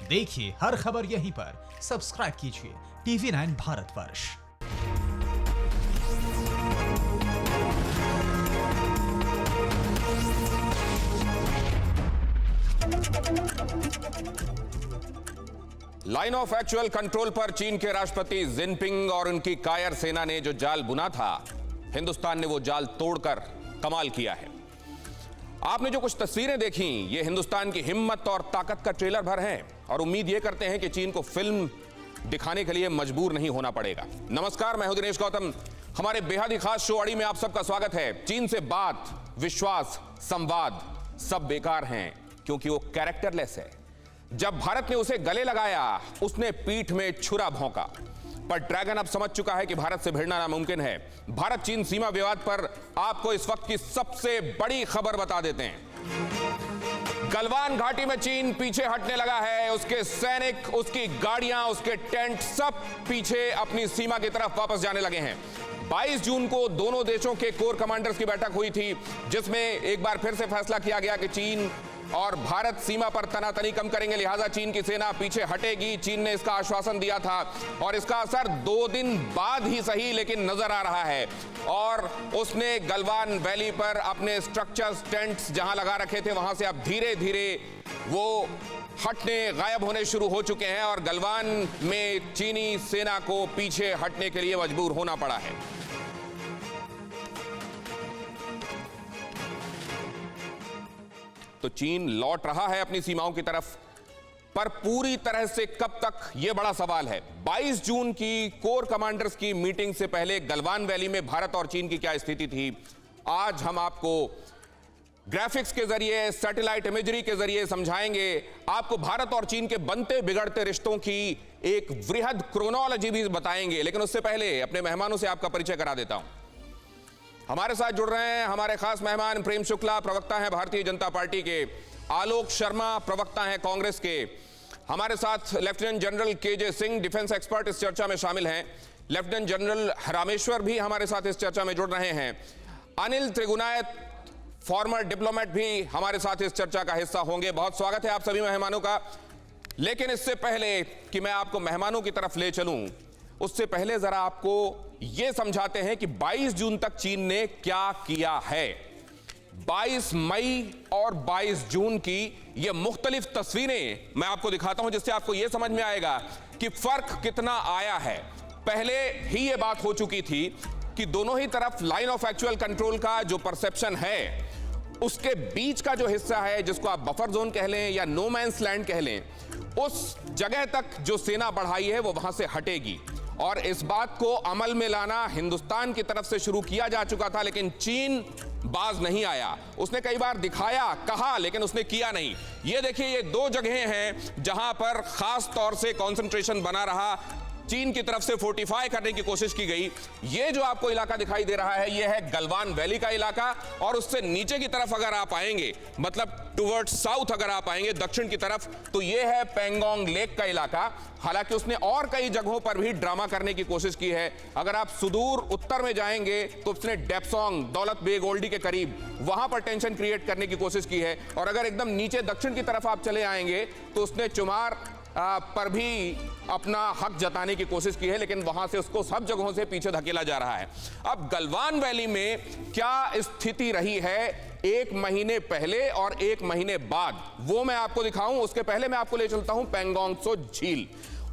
देखिए हर खबर यहीं पर। सब्सक्राइब कीजिए TV9 Bharatvarsh. Line of actual control पर चीन के राष्ट्रपति जिनपिंग और उनकी कायर सेना ने जो जाल बुना था, हिंदुस्तान ने वो जाल तोड़कर कमाल किया है। आपने जो कुछ तस्वीरें देखी, ये हिंदुस्तान की हिम्मत और ताकत का ट्रेलर भर हैं और उम्मीद ये करते हैं कि चीन को फिल्म दिखाने के लिए मजबूर नहीं होना पड़ेगा। नमस्कार, मैं हूं दिनेश गौतम। हमारे बेहद ही खास शो अड़ी में आप सबका स्वागत है। चीन से बात, विश्वास, संवाद सब बेकार हैं क्योंकि वो कैरेक्टरलेस है। जब भारत ने उसे गले लगाया, उसने पीठ में छुरा भौंका। पर ड्रैगन अब समझ चुका है कि भारत से भिड़ना नामुमकिन है। भारत चीन सीमा विवाद पर आपको इस वक्त की सबसे बड़ी खबर बता देते हैं। गलवान घाटी में चीन पीछे हटने लगा है। उसके सैनिक, उसकी गाड़ियां, उसके टेंट सब पीछे अपनी सीमा की तरफ वापस जाने लगे हैं। 22 जून को दोनों देशों के कोर कमांडर्स की बैठक हुई थी, जिसमें एक बार फिर से फैसला किया गया कि चीन और भारत सीमा पर तनातनी कम करेंगे, लिहाजा चीन की सेना पीछे हटेगी। चीन ने इसका आश्वासन दिया था और इसका असर 2 दिन बाद ही सही लेकिन नजर आ रहा है। और उसने गलवान वैली पर अपने स्ट्रक्चर्स, टेंट्स जहां लगा रखे थे, वहां से अब धीरे धीरे वो हटने, गायब होने शुरू हो चुके हैं और गलवान में चीनी सेना को पीछे हटने के लिए मजबूर होना पड़ा है। तो चीन लौट रहा है अपनी सीमाओं की तरफ, पर पूरी तरह से कब तक, यह बड़ा सवाल है। 22 जून की कोर कमांडर्स की मीटिंग से पहले गलवान वैली में भारत और चीन की क्या स्थिति थी, आज हम आपको ग्राफिक्स के जरिए, सैटेलाइट इमेजरी के जरिए समझाएंगे। आपको भारत और चीन के बनते बिगड़ते रिश्तों की एक वृहद क्रोनोलॉजी भी बताएंगे। लेकिन उससे पहले अपने मेहमानों से आपका परिचय करा देता हूं। हमारे साथ जुड़ रहे हैं हमारे खास मेहमान प्रेम शुक्ला, प्रवक्ता हैं भारतीय जनता पार्टी के, आलोक शर्मा, प्रवक्ता हैं कांग्रेस के। हमारे साथ lieutenant general KJ Singh, defence expert, इस चर्चा में शामिल हैं। लेफ्टिनेंट जनरल रामेश्वर भी हमारे साथ इस चर्चा में जुड़ रहे हैं। अनिल त्रिगुनायत, फॉर्मर डिप्लोमेट, भी हमारे साथ इस चर्चा का हिस्सा होंगे। बहुत स्वागत है आप सभी मेहमानों का। लेकिन इससे पहले कि मैं आपको मेहमानों की तरफ ले चलूं, उससे पहले जरा आपको यह समझाते हैं कि 22 जून तक चीन ने क्या किया है। 22 मई और 22 जून की ये मुख्तलिफ तस्वीरें मैं आपको दिखाता हूं, जिससे आपको यह समझ में आएगा कि फर्क कितना आया है। पहले ही यह बात हो चुकी थी कि दोनों ही तरफ लाइन ऑफ एक्चुअल कंट्रोल का जो परसेप्शन है, उसके बीच का जो हिस्सा है, जिसको आप बफर जोन कह लें या नो मैंस लैंड कह लें, उस जगह तक जो सेना बढ़ाई है वो वहां से हटेगी। और इस बात को अमल में लाना हिंदुस्तान की तरफ से शुरू किया जा चुका था, लेकिन चीन बाज नहीं आया। उसने कई बार दिखाया, कहा, लेकिन उसने किया नहीं। ये देखिए, ये 2 जगहें हैं जहां पर खास तौर से कंसंट्रेशन बना रहा, चीन की तरफ से फोर्टिफाई करने की कोशिश की गई। ये जो आपको इलाका दिखाई दे रहा है, ये है गलवान वैली का इलाका। और उससे नीचे की तरफ अगर आप आएंगे, मतलब टुवर्ड्स साउथ अगर आप आएंगे, दक्षिण की तरफ, तो ये है पेंगोंग लेक का इलाका। हालांकि उसने और कई जगहों पर भी ड्रामा करने की कोशिश की है। अगर आप सुदूर उत्तर में जाएंगे तो उसने डेप्सोंग, दौलत बेग ओल्डी के करीब, वहां पर टेंशन क्रिएट करने की कोशिश की है। और अगर एकदम नीचे दक्षिण की तरफ आप चले आएंगे तो उसने चुमार पर भी अपना हक जताने की कोशिश की है, लेकिन वहां से उसको सब जगहों से पीछे धकेला जा रहा है। अब गलवान वैली में क्या स्थिति रही है 1 महीने पहले और 1 महीने बाद, वो मैं आपको दिखाऊं। उसके पहले मैं आपको ले चलता हूं पेंगोंग त्सो झील।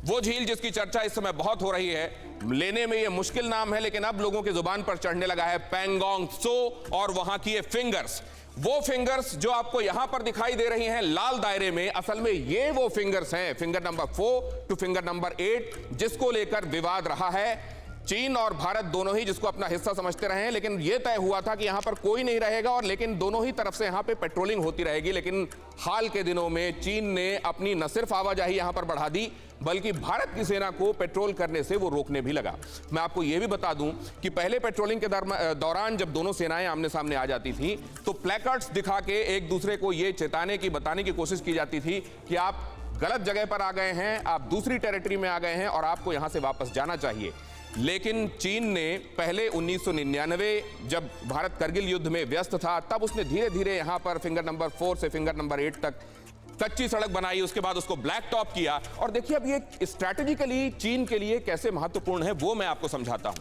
वो झील जिसकी चर्चा इस समय बहुत हो रही है, लेने में ये मुश्किल नाम है लेकिन अब लोगों की जुबान पर चढ़ने लगा है, पेंगोंग त्सो, और वहां की ये फिंगर्स। वो फिंगर्स जो आपको यहां पर दिखाई दे रही हैं लाल दायरे में, असल में ये वो फिंगर्स हैं, finger number 4 two finger number 8, जिसको लेकर विवाद रहा है। चीन और भारत दोनों ही जिसको अपना हिस्सा समझते रहे हैं, लेकिन यह तय हुआ था कि यहां पर कोई नहीं रहेगा और लेकिन दोनों ही तरफ से यहां पे पेट्रोलिंग होती रहेगी। लेकिन हाल के दिनों में चीन ने अपनी न सिर्फ आवाजाही यहां पर बढ़ा दी, बल्कि भारत की सेना को पेट्रोल करने से वो रोकने भी लगा। मैं आपको यह भी बता दूं कि पहले पेट्रोलिंग के दौरान जब दोनों सेनाएं आमने सामने आ जाती थी तो प्लेकार्ड्स दिखा के एक दूसरे को यह चेताने की, बताने की कोशिश की जाती थी कि आप गलत जगह पर आ गए हैं, आप दूसरी टेरिटरी में आ गए हैं और आपको यहां से वापस जाना चाहिए। लेकिन चीन ने पहले 1999 जब भारत करगिल युद्ध में व्यस्त था, तब उसने धीरे धीरे यहां पर फिंगर नंबर 4 से फिंगर नंबर 8 तक कच्ची सड़क बनाई, उसके बाद उसको ब्लैक टॉप किया। और देखिए अब ये स्ट्रैटेजिकली चीन के लिए कैसे महत्वपूर्ण है वो मैं आपको समझाता हूं।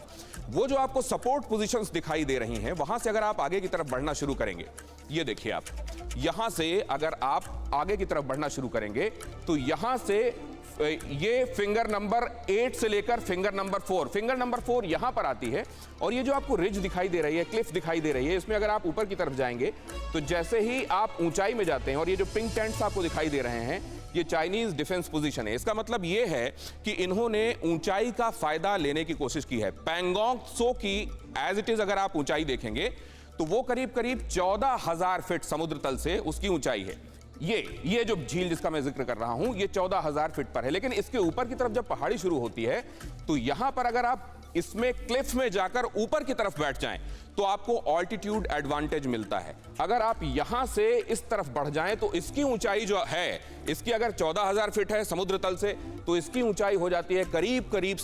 वो जो आपको सपोर्ट पोजीशंस दिखाई दे रही हैं, वहां से अगर आप आगे की तरफ बढ़ना शुरू करेंगे, ये देखिए आप यहां से अगर आप आगे की तरफ बढ़ना शुरू करेंगे तो यहां से ये फिंगर नंबर 8 से लेकर फिंगर नंबर 4 यहां पर आती है। और ये जो आपको रिज दिखाई दे रही है, क्लिफ दिखाई दे रही है, इसमें अगर आप ऊपर की तरफ जाएंगे तो जैसे ही आप ऊंचाई में जाते हैं, और ये जो पिंक टेंट्स आपको दिखाई दे रहे हैं, ये चाइनीज डिफेंस पोजीशन है। इसका मतलब ये है कि इन्होंने ऊंचाई का फायदा लेने की कोशिश की है। पैंगोंग त्सो की एज इट इज अगर आप ऊंचाई देखेंगे तो वो करीब करीब 14,000 फीट समुद्र तल से उसकी ऊंचाई है। ये जो झील जिसका मैं जिक्र कर रहा हूं, ये 14,000 फीट पर है। लेकिन इसके ऊपर की तरफ जब पहाड़ी शुरू होती है तो यहां पर अगर आप इसमें क्लिफ में जाकर ऊपर की तरफ बैठ जाएं तो आपको ऑल्टीट्यूड एडवांटेज मिलता है। अगर आप यहां से इस तरफ बढ़ जाएं तो इसकी ऊंचाई जो है, इसकी अगर 14,000 फीट है समुद्र तल से, तो इसकी ऊंचाई हो जाती है करीब करीब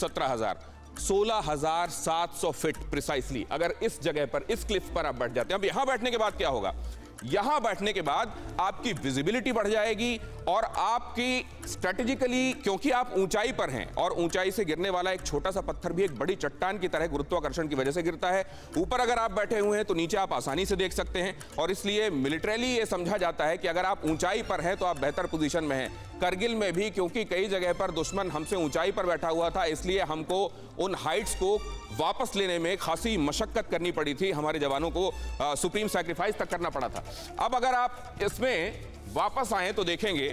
16,700 फीट प्रिसाइसली। अगर इस जगह पर, इस क्लिफ पर आप बैठ जाते हैं। अब यहां बैठने के बाद क्या होगा? यहां बैठने के बाद आपकी विजिबिलिटी बढ़ जाएगी और आपकी स्ट्रेटेजिकली, क्योंकि आप ऊंचाई पर हैं और ऊंचाई से गिरने वाला एक छोटा सा पत्थर भी एक बड़ी चट्टान की तरह गुरुत्वाकर्षण की वजह से गिरता है। ऊपर अगर आप बैठे हुए हैं तो नीचे आप आसानी से देख सकते हैं। और इसलिए मिलिट्रीली ये समझा जाता है कि अगर आप ऊंचाई पर हैं तो आप बेहतर पोजीशन में हैं। करगिल में भी, क्योंकि कई जगह पर दुश्मन हमसे ऊंचाई पर बैठा हुआ था, इसलिए हमको उन हाइट्स को वापस लेने में खासी मशक्कत करनी पड़ी थी। हमारे जवानों को सुप्रीम सैक्रिफाइस तक करना पड़ा था। अब अगर आप इसमें वापस आए तो देखेंगे,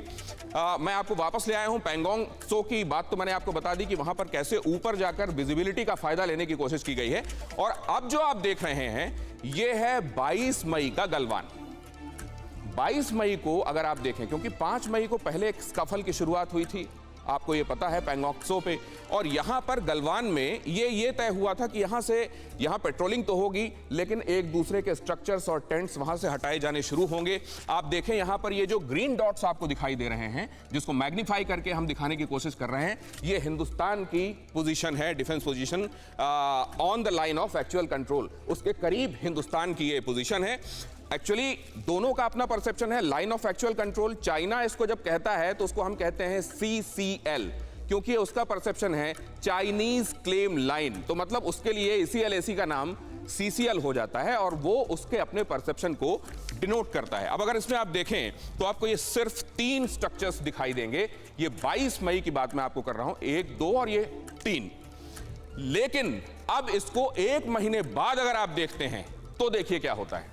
मैं आपको वापस ले आया हूं। पैंगोंग त्सो की बात तो मैंने आपको बता दी कि वहां पर कैसे ऊपर जाकर विजिबिलिटी का फायदा लेने की कोशिश की गई है। और अब जो आप देख रहे हैं यह है 22 मई का गलवान। 22 मई को अगर आप देखें, क्योंकि 5 मई को पहले एक स्कफल की शुरुआत हुई थी, आपको ये पता है, पैंगोंग त्सो पे। और यहां पर गलवान में ये तय हुआ था कि यहां पेट्रोलिंग तो होगी, लेकिन एक दूसरे के स्ट्रक्चर्स और टेंट्स वहां से हटाए जाने शुरू होंगे। आप देखें यहां पर ये जो ग्रीन डॉट्स आपको दिखाई दे रहे हैं, जिसको मैग्नीफाई करके हम दिखाने की कोशिश कर रहे हैं, ये हिंदुस्तान की पोजीशन है, defence position on the line of actual control. उसके करीब हिंदुस्तान की ये पोजीशन है। एक्चुअली दोनों का अपना परसेप्शन है। Line of actual control, China इसको जब कहता है तो उसको हम कहते हैं CCL, क्योंकि उसका परसेप्शन है चाइनीज क्लेम लाइन। तो मतलब उसके लिए CLAC का नाम CCL हो जाता है और वो उसके अपने परसेप्शन को डिनोट करता है। अब अगर इसमें आप देखें तो आपको ये सिर्फ 3 स्ट्रक्चर्स दिखाई देंगे। ये 22 मई की बात मैं आपको कर रहा हूं, 1, 2 और ये 3। लेकिन अब इसको 1 महीने बाद अगर आप देखते हैं तो देखिए क्या होता है।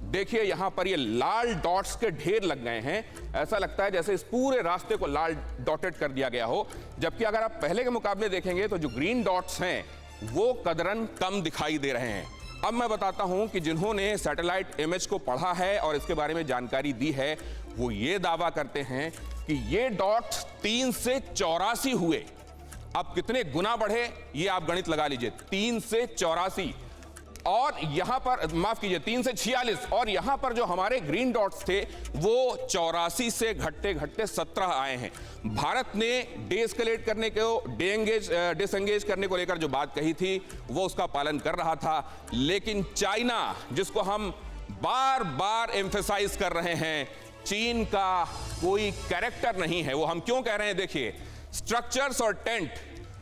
देखिए यहां पर ये लाल डॉट्स के ढेर लग गए हैं। ऐसा लगता है जैसे इस पूरे रास्ते को लाल डॉटेड कर दिया गया हो। जबकि अगर आप पहले के मुकाबले देखेंगे तो जो ग्रीन डॉट्स हैं वो कदरन कम दिखाई दे रहे हैं। अब मैं बताता हूं कि जिन्होंने सैटेलाइट इमेज को पढ़ा है और इसके बारे में जानकारी दी है, वो ये दावा करते हैं कि ये डॉट्स 3 से 84 हुए। अब कितने गुना बढ़े ये आप गणित लगा लीजिए। 3 से 84 और यहां पर, माफ कीजिए, 3 से 46। और यहां पर जो हमारे ग्रीन डॉट्स थे वो 84 से घटते घटते 17 आए हैं। भारत ने डिएस्केलेट करने को, डिसएंगेज करने को लेकर जो बात कही थी वो उसका पालन कर रहा था। लेकिन चाइना, जिसको हम बार बार एम्फेसाइज कर रहे हैं, चीन का कोई कैरेक्टर नहीं है। वो हम क्यों कह रहे हैं? देखिए स्ट्रक्चर्स और टेंट,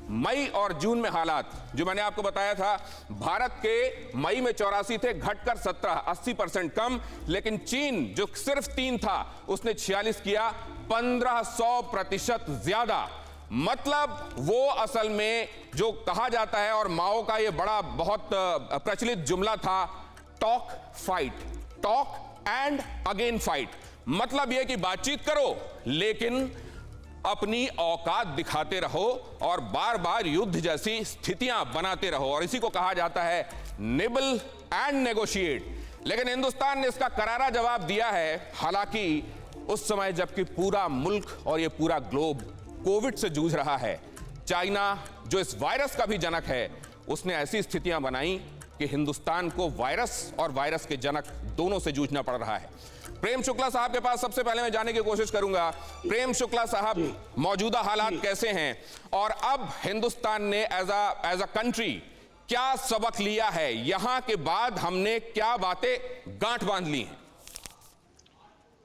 मई और जून में हालात जो मैंने आपको बताया था, भारत के मई में 84 थे, घटकर 17, 80% कम। लेकिन चीन जो सिर्फ 3 था उसने 46 किया, 1500% ज्यादा। मतलब वो असल में जो कहा जाता है, और माओ का ये बड़ा बहुत प्रचलित जुमला था, talk fight, talk and again fight. मतलब यह कि बातचीत करो लेकिन अपनी औकात दिखाते रहो और बार बार युद्ध जैसी स्थितियां बनाते रहो, और इसी को कहा जाता है निबल एंड नेगोशिएट। लेकिन हिंदुस्तान ने इसका करारा जवाब दिया है। हालांकि उस समय जबकि पूरा मुल्क और ये पूरा ग्लोब कोविड से जूझ रहा है, चाइना जो इस वायरस का भी जनक है, उसने ऐसी स्थितियां बनाई कि हिंदुस्तान को वायरस और वायरस के जनक दोनों से जूझना पड़ रहा है। प्रेम शुक्ला साहब के पास सबसे पहले मैं जानने की कोशिश करूंगा। प्रेम शुक्ला साहब, मौजूदा हालात कैसे हैं और अब हिंदुस्तान ने एज अ कंट्री क्या सबक लिया है? यहां के बाद हमने क्या बातें गांठ बांध ली हैं?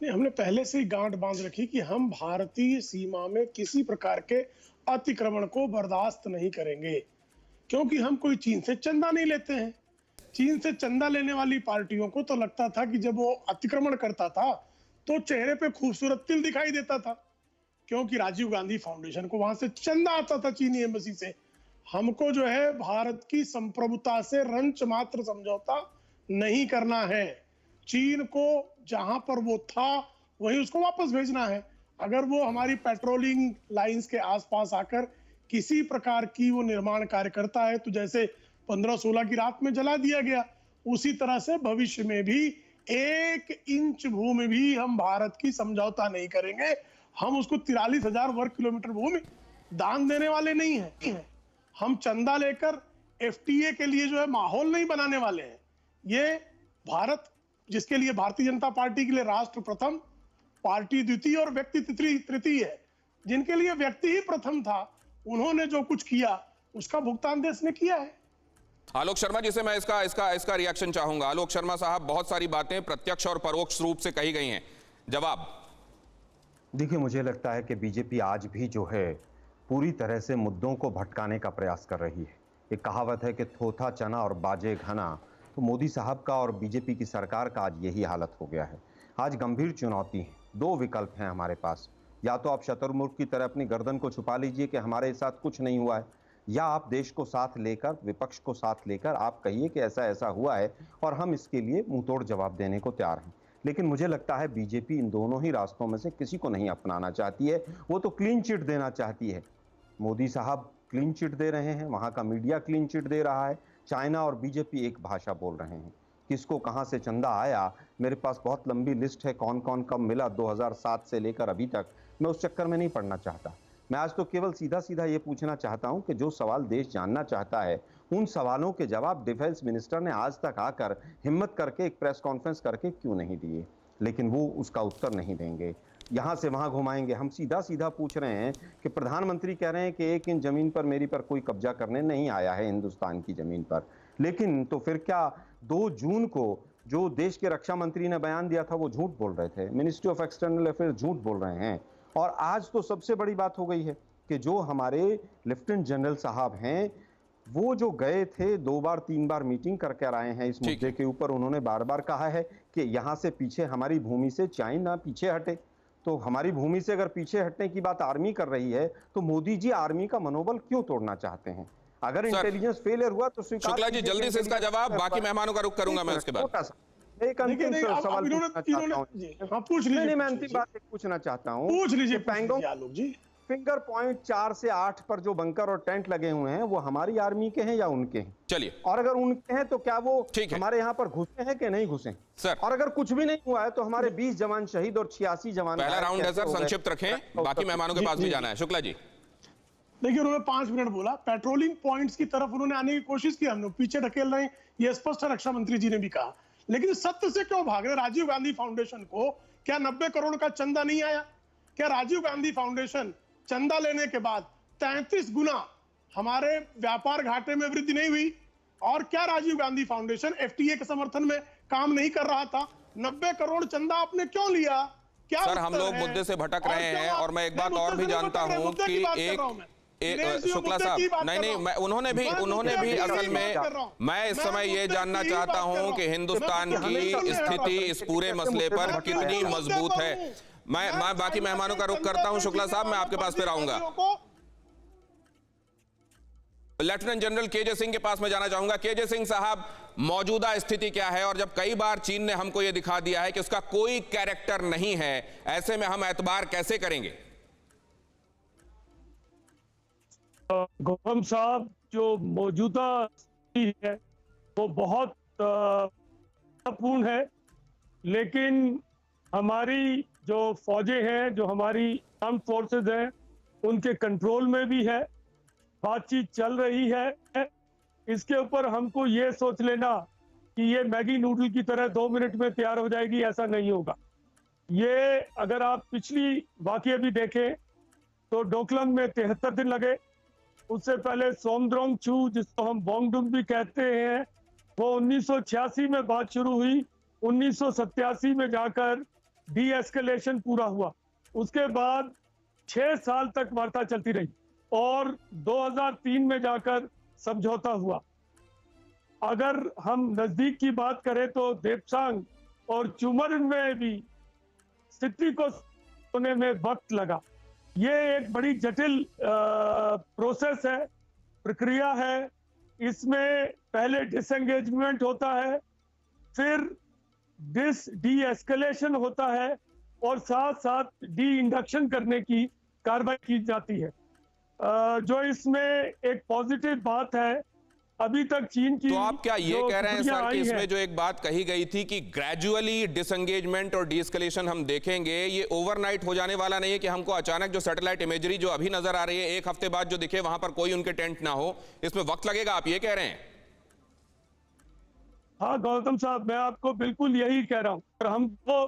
नहीं, हमने पहले से ही गांठ बांध रखी कि हम भारतीय सीमा में किसी प्रकार के अतिक्रमण को बर्दाश्त नहीं करेंगे, क्योंकि हम कोई चीन से चंदा नहीं लेते हैं। चीन से चंदा लेने वाली पार्टियों को तो लगता था कि जब वो अतिक्रमण करता था तो चेहरे पे खूबसूरत तिल दिखाई देता था, क्योंकि राजीव गांधी फाउंडेशन को वहां से चंदा आता था चीनी एम्बेसी से। हमको जो है भारत की संप्रभुता से रंच मात्र समझौता नहीं करना है। चीन को जहां पर वो था वहीं उसको वापस भेजना है। अगर वो हमारी पेट्रोलिंग लाइंस के आसपास आकर किसी प्रकार की वो निर्माण कार्य करता है, तो जैसे 15-16 की रात में जला दिया गया, उसी तरह से भविष्य में भी 1 इंच भूमि भी हम भारत की समझौता नहीं करेंगे। हम उसको 43,000 वर्ग किलोमीटर भूमि दान देने वाले नहीं हैं। हम चंदा लेकर एफटीए के लिए जो है माहौल नहीं बनाने वाले हैं। ये भारत, जिसके लिए भारतीय जनता पार्टी के लिए राष्ट्र प्रथम, पार्टी द्वितीय और व्यक्ति तृतीय है, जिनके लिए व्यक्ति ही प्रथम था, उन्होंने जो कुछ किया उसका भुगतान देश ने किया है। आलोक शर्मा जी से मैं इसका रिएक्शन चाहूंगा। आलोक शर्मा साहब, बहुत सारी बातें प्रत्यक्ष और परोक्ष रूप से कही गई हैं, जवाब। देखिए, मुझे लगता है कि बीजेपी आज भी जो है पूरी तरह से मुद्दों को भटकाने का प्रयास कर रही है। एक कहावत है कि थोथा चना और बाजे घना, तो मोदी साहब का और बीजेपी की सरकार का आज यही हालत हो गया है। आज गंभीर चुनौती है, 2 विकल्प हैं हमारे पास। या तो आप शतुर्मुर्ख की तरह अपनी गर्दन को छुपा लीजिए कि हमारे साथ कुछ नहीं हुआ है, या आप देश को साथ लेकर, विपक्ष को साथ लेकर आप कहिए कि ऐसा ऐसा हुआ है और हम इसके लिए मुंहतोड़ जवाब देने को तैयार हैं। लेकिन मुझे लगता है बीजेपी इन दोनों ही रास्तों में से किसी को नहीं अपनाना चाहती है। वो तो क्लीन चिट देना चाहती है। मोदी साहब क्लीन चिट दे रहे हैं, वहाँ का मीडिया क्लीन चिट दे रहा है, चाइना और बीजेपी एक भाषा बोल रहे हैं। किसको कहाँ से चंदा आया, मेरे पास बहुत लंबी लिस्ट है, कौन कौन कब मिला 2007 से लेकर अभी तक। मैं उस चक्कर में नहीं पड़ना चाहता। मैं आज तो केवल सीधा सीधा ये पूछना चाहता हूं कि जो सवाल देश जानना चाहता है, उन सवालों के जवाब डिफेंस मिनिस्टर ने आज तक आकर हिम्मत करके एक प्रेस कॉन्फ्रेंस करके क्यों नहीं दिए। लेकिन वो उसका उत्तर नहीं देंगे, यहाँ से वहाँ घुमाएंगे। हम सीधा सीधा पूछ रहे हैं कि प्रधानमंत्री कह रहे हैं कि 1 इंच जमीन पर मेरी पर कोई कब्जा करने नहीं आया है हिंदुस्तान की जमीन पर। लेकिन तो फिर क्या 2 जून को जो देश के रक्षा मंत्री ने बयान दिया था वो झूठ बोल रहे थे, मिनिस्ट्री ऑफ एक्सटर्नल अफेयर्स झूठ बोल रहे हैं। और आज तो सबसे बड़ी बात हो गई है कि जो हमारे लेफ्टिनेंट जनरल साहब हैं, वो जो गए थे 2 बार 3 बार मीटिंग करके आए हैं इस मुद्दे के ऊपर, उन्होंने बार बार कहा है कि यहाँ से पीछे, हमारी भूमि से चाइना पीछे हटे। तो हमारी भूमि से अगर पीछे हटने की बात आर्मी कर रही है, तो मोदी जी आर्मी का मनोबल क्यों तोड़ना चाहते हैं? अगर इंटेलिजेंस फेलियर हुआ तो शुक्ला जी जल्दी से इसका जवाब, बाकी मेहमानों का रुख करूंगा मैं उसके बाद। एक अंतिम सवाल पूछ लीजिए। मैं अंतिम बात पूछना चाहता हूँ, पूछ लीजिए पैंगोंग आलोक जी, फिंगर पॉइंट 4 से 8 पर जो बंकर और टेंट लगे हुए हैं, वो हमारी आर्मी के हैं या उनके हैं? चलिए, और अगर उनके हैं तो क्या वो हमारे यहाँ पर घुसे हैं कि नहीं घुसे सर? और अगर कुछ भी नहीं हुआ है तो हमारे 20 जवान शहीद और 86 जवान। पहला राउंड है सर, संक्षिप्त रखें, बाकी मेहमानों के पास भी जाना है। शुक्ला जी देखिए, उन्होंने 5 मिनट बोला, पेट्रोलिंग पॉइंट्स की तरफ उन्होंने आने की कोशिश की, हम लोग पीछे ढकेल रहे हैं, ये स्पष्ट रक्षा मंत्री जी ने भी कहा। लेकिन सत्य से क्यों भाग रहे? राजीव गांधी फाउंडेशन को क्या 90 करोड़ का चंदा नहीं आया? क्या राजीव गांधी फाउंडेशन चंदा लेने के बाद 33 गुना हमारे व्यापार घाटे में वृद्धि नहीं हुई? और क्या राजीव गांधी फाउंडेशन एफटीए के समर्थन में काम नहीं कर रहा था? 90 करोड़ चंदा आपने क्यों लिया? क्या सर, हम लोग मुद्दे से भटक रहे हैं। और मैं एक बात और भी जानता हूं कि शुक्ला साहब, नहीं, उन्होंने भी असल में, मैं इस समय ये जानना चाहता हूं कि हिंदुस्तान की स्थिति इस पूरे मसले पर कितनी मजबूत है। मैं बाकी मेहमानों का रुख करता हूं। शुक्ला साहब, मैं आपके पास फिर आऊंगा। लेफ्टिनेंट जनरल केजे सिंह के पास मैं जाना चाहूंगा। केजे सिंह साहब, मौजूदा स्थिति क्या है? और जब कई बार चीन ने हमको यह दिखा दिया है कि उसका कोई कैरेक्टर नहीं है, ऐसे में हम एतबार कैसे करेंगे? गौतम साहब, जो मौजूदा स्थिति है वो बहुत महत्वपूर्ण है, लेकिन हमारी जो फौजें हैं, जो हमारी आर्म्ड फोर्सेस हैं, उनके कंट्रोल में भी है, बातचीत चल रही है। इसके ऊपर हमको ये सोच लेना कि ये मैगी नूडल की तरह 2 मिनट में तैयार हो जाएगी, ऐसा नहीं होगा। ये अगर आप पिछली वाकया भी देखें तो डोकलाम में 73 दिन लगे, उससे पहले सोमद्रोंग चू, जिसको हम बोंगडुम भी कहते हैं, वो 1986 में बात शुरू हुई, 1987 में जाकर डी एस्केलेशन पूरा हुआ। उसके बाद 6 साल तक वार्ता चलती रही और 2003 में जाकर समझौता हुआ। अगर हम नजदीक की बात करें तो देपसांग और चुमर में भी स्थिति को होने में वक्त लगा। ये एक बड़ी जटिल प्रोसेस है, प्रक्रिया है। इसमें पहले डिसएंगेजमेंट होता है, फिर डी एस्केलेशन होता है और साथ साथ डी इंडक्शन करने की कार्रवाई की जाती है। जो इसमें एक पॉजिटिव बात है, अभी तक चीन की तो आप क्या ये कह रहे हैं सर कि इसमें जो एक बात कही गई थी कि ग्रेजुअली डिसएंगेजमेंट और डीएस्केलेशन हम देखेंगे, ये ओवरनाइट हो जाने वाला नहीं है कि हमको अचानक जो सैटेलाइट इमेजरी जो अभी नजर आ रही है, एक हफ्ते बाद जो दिखे वहां पर कोई उनके टेंट ना हो, इसमें वक्त लगेगा, आप ये कह रहे हैं? हाँ गौतम साहब, मैं आपको बिल्कुल यही कह रहा हूं। और हमको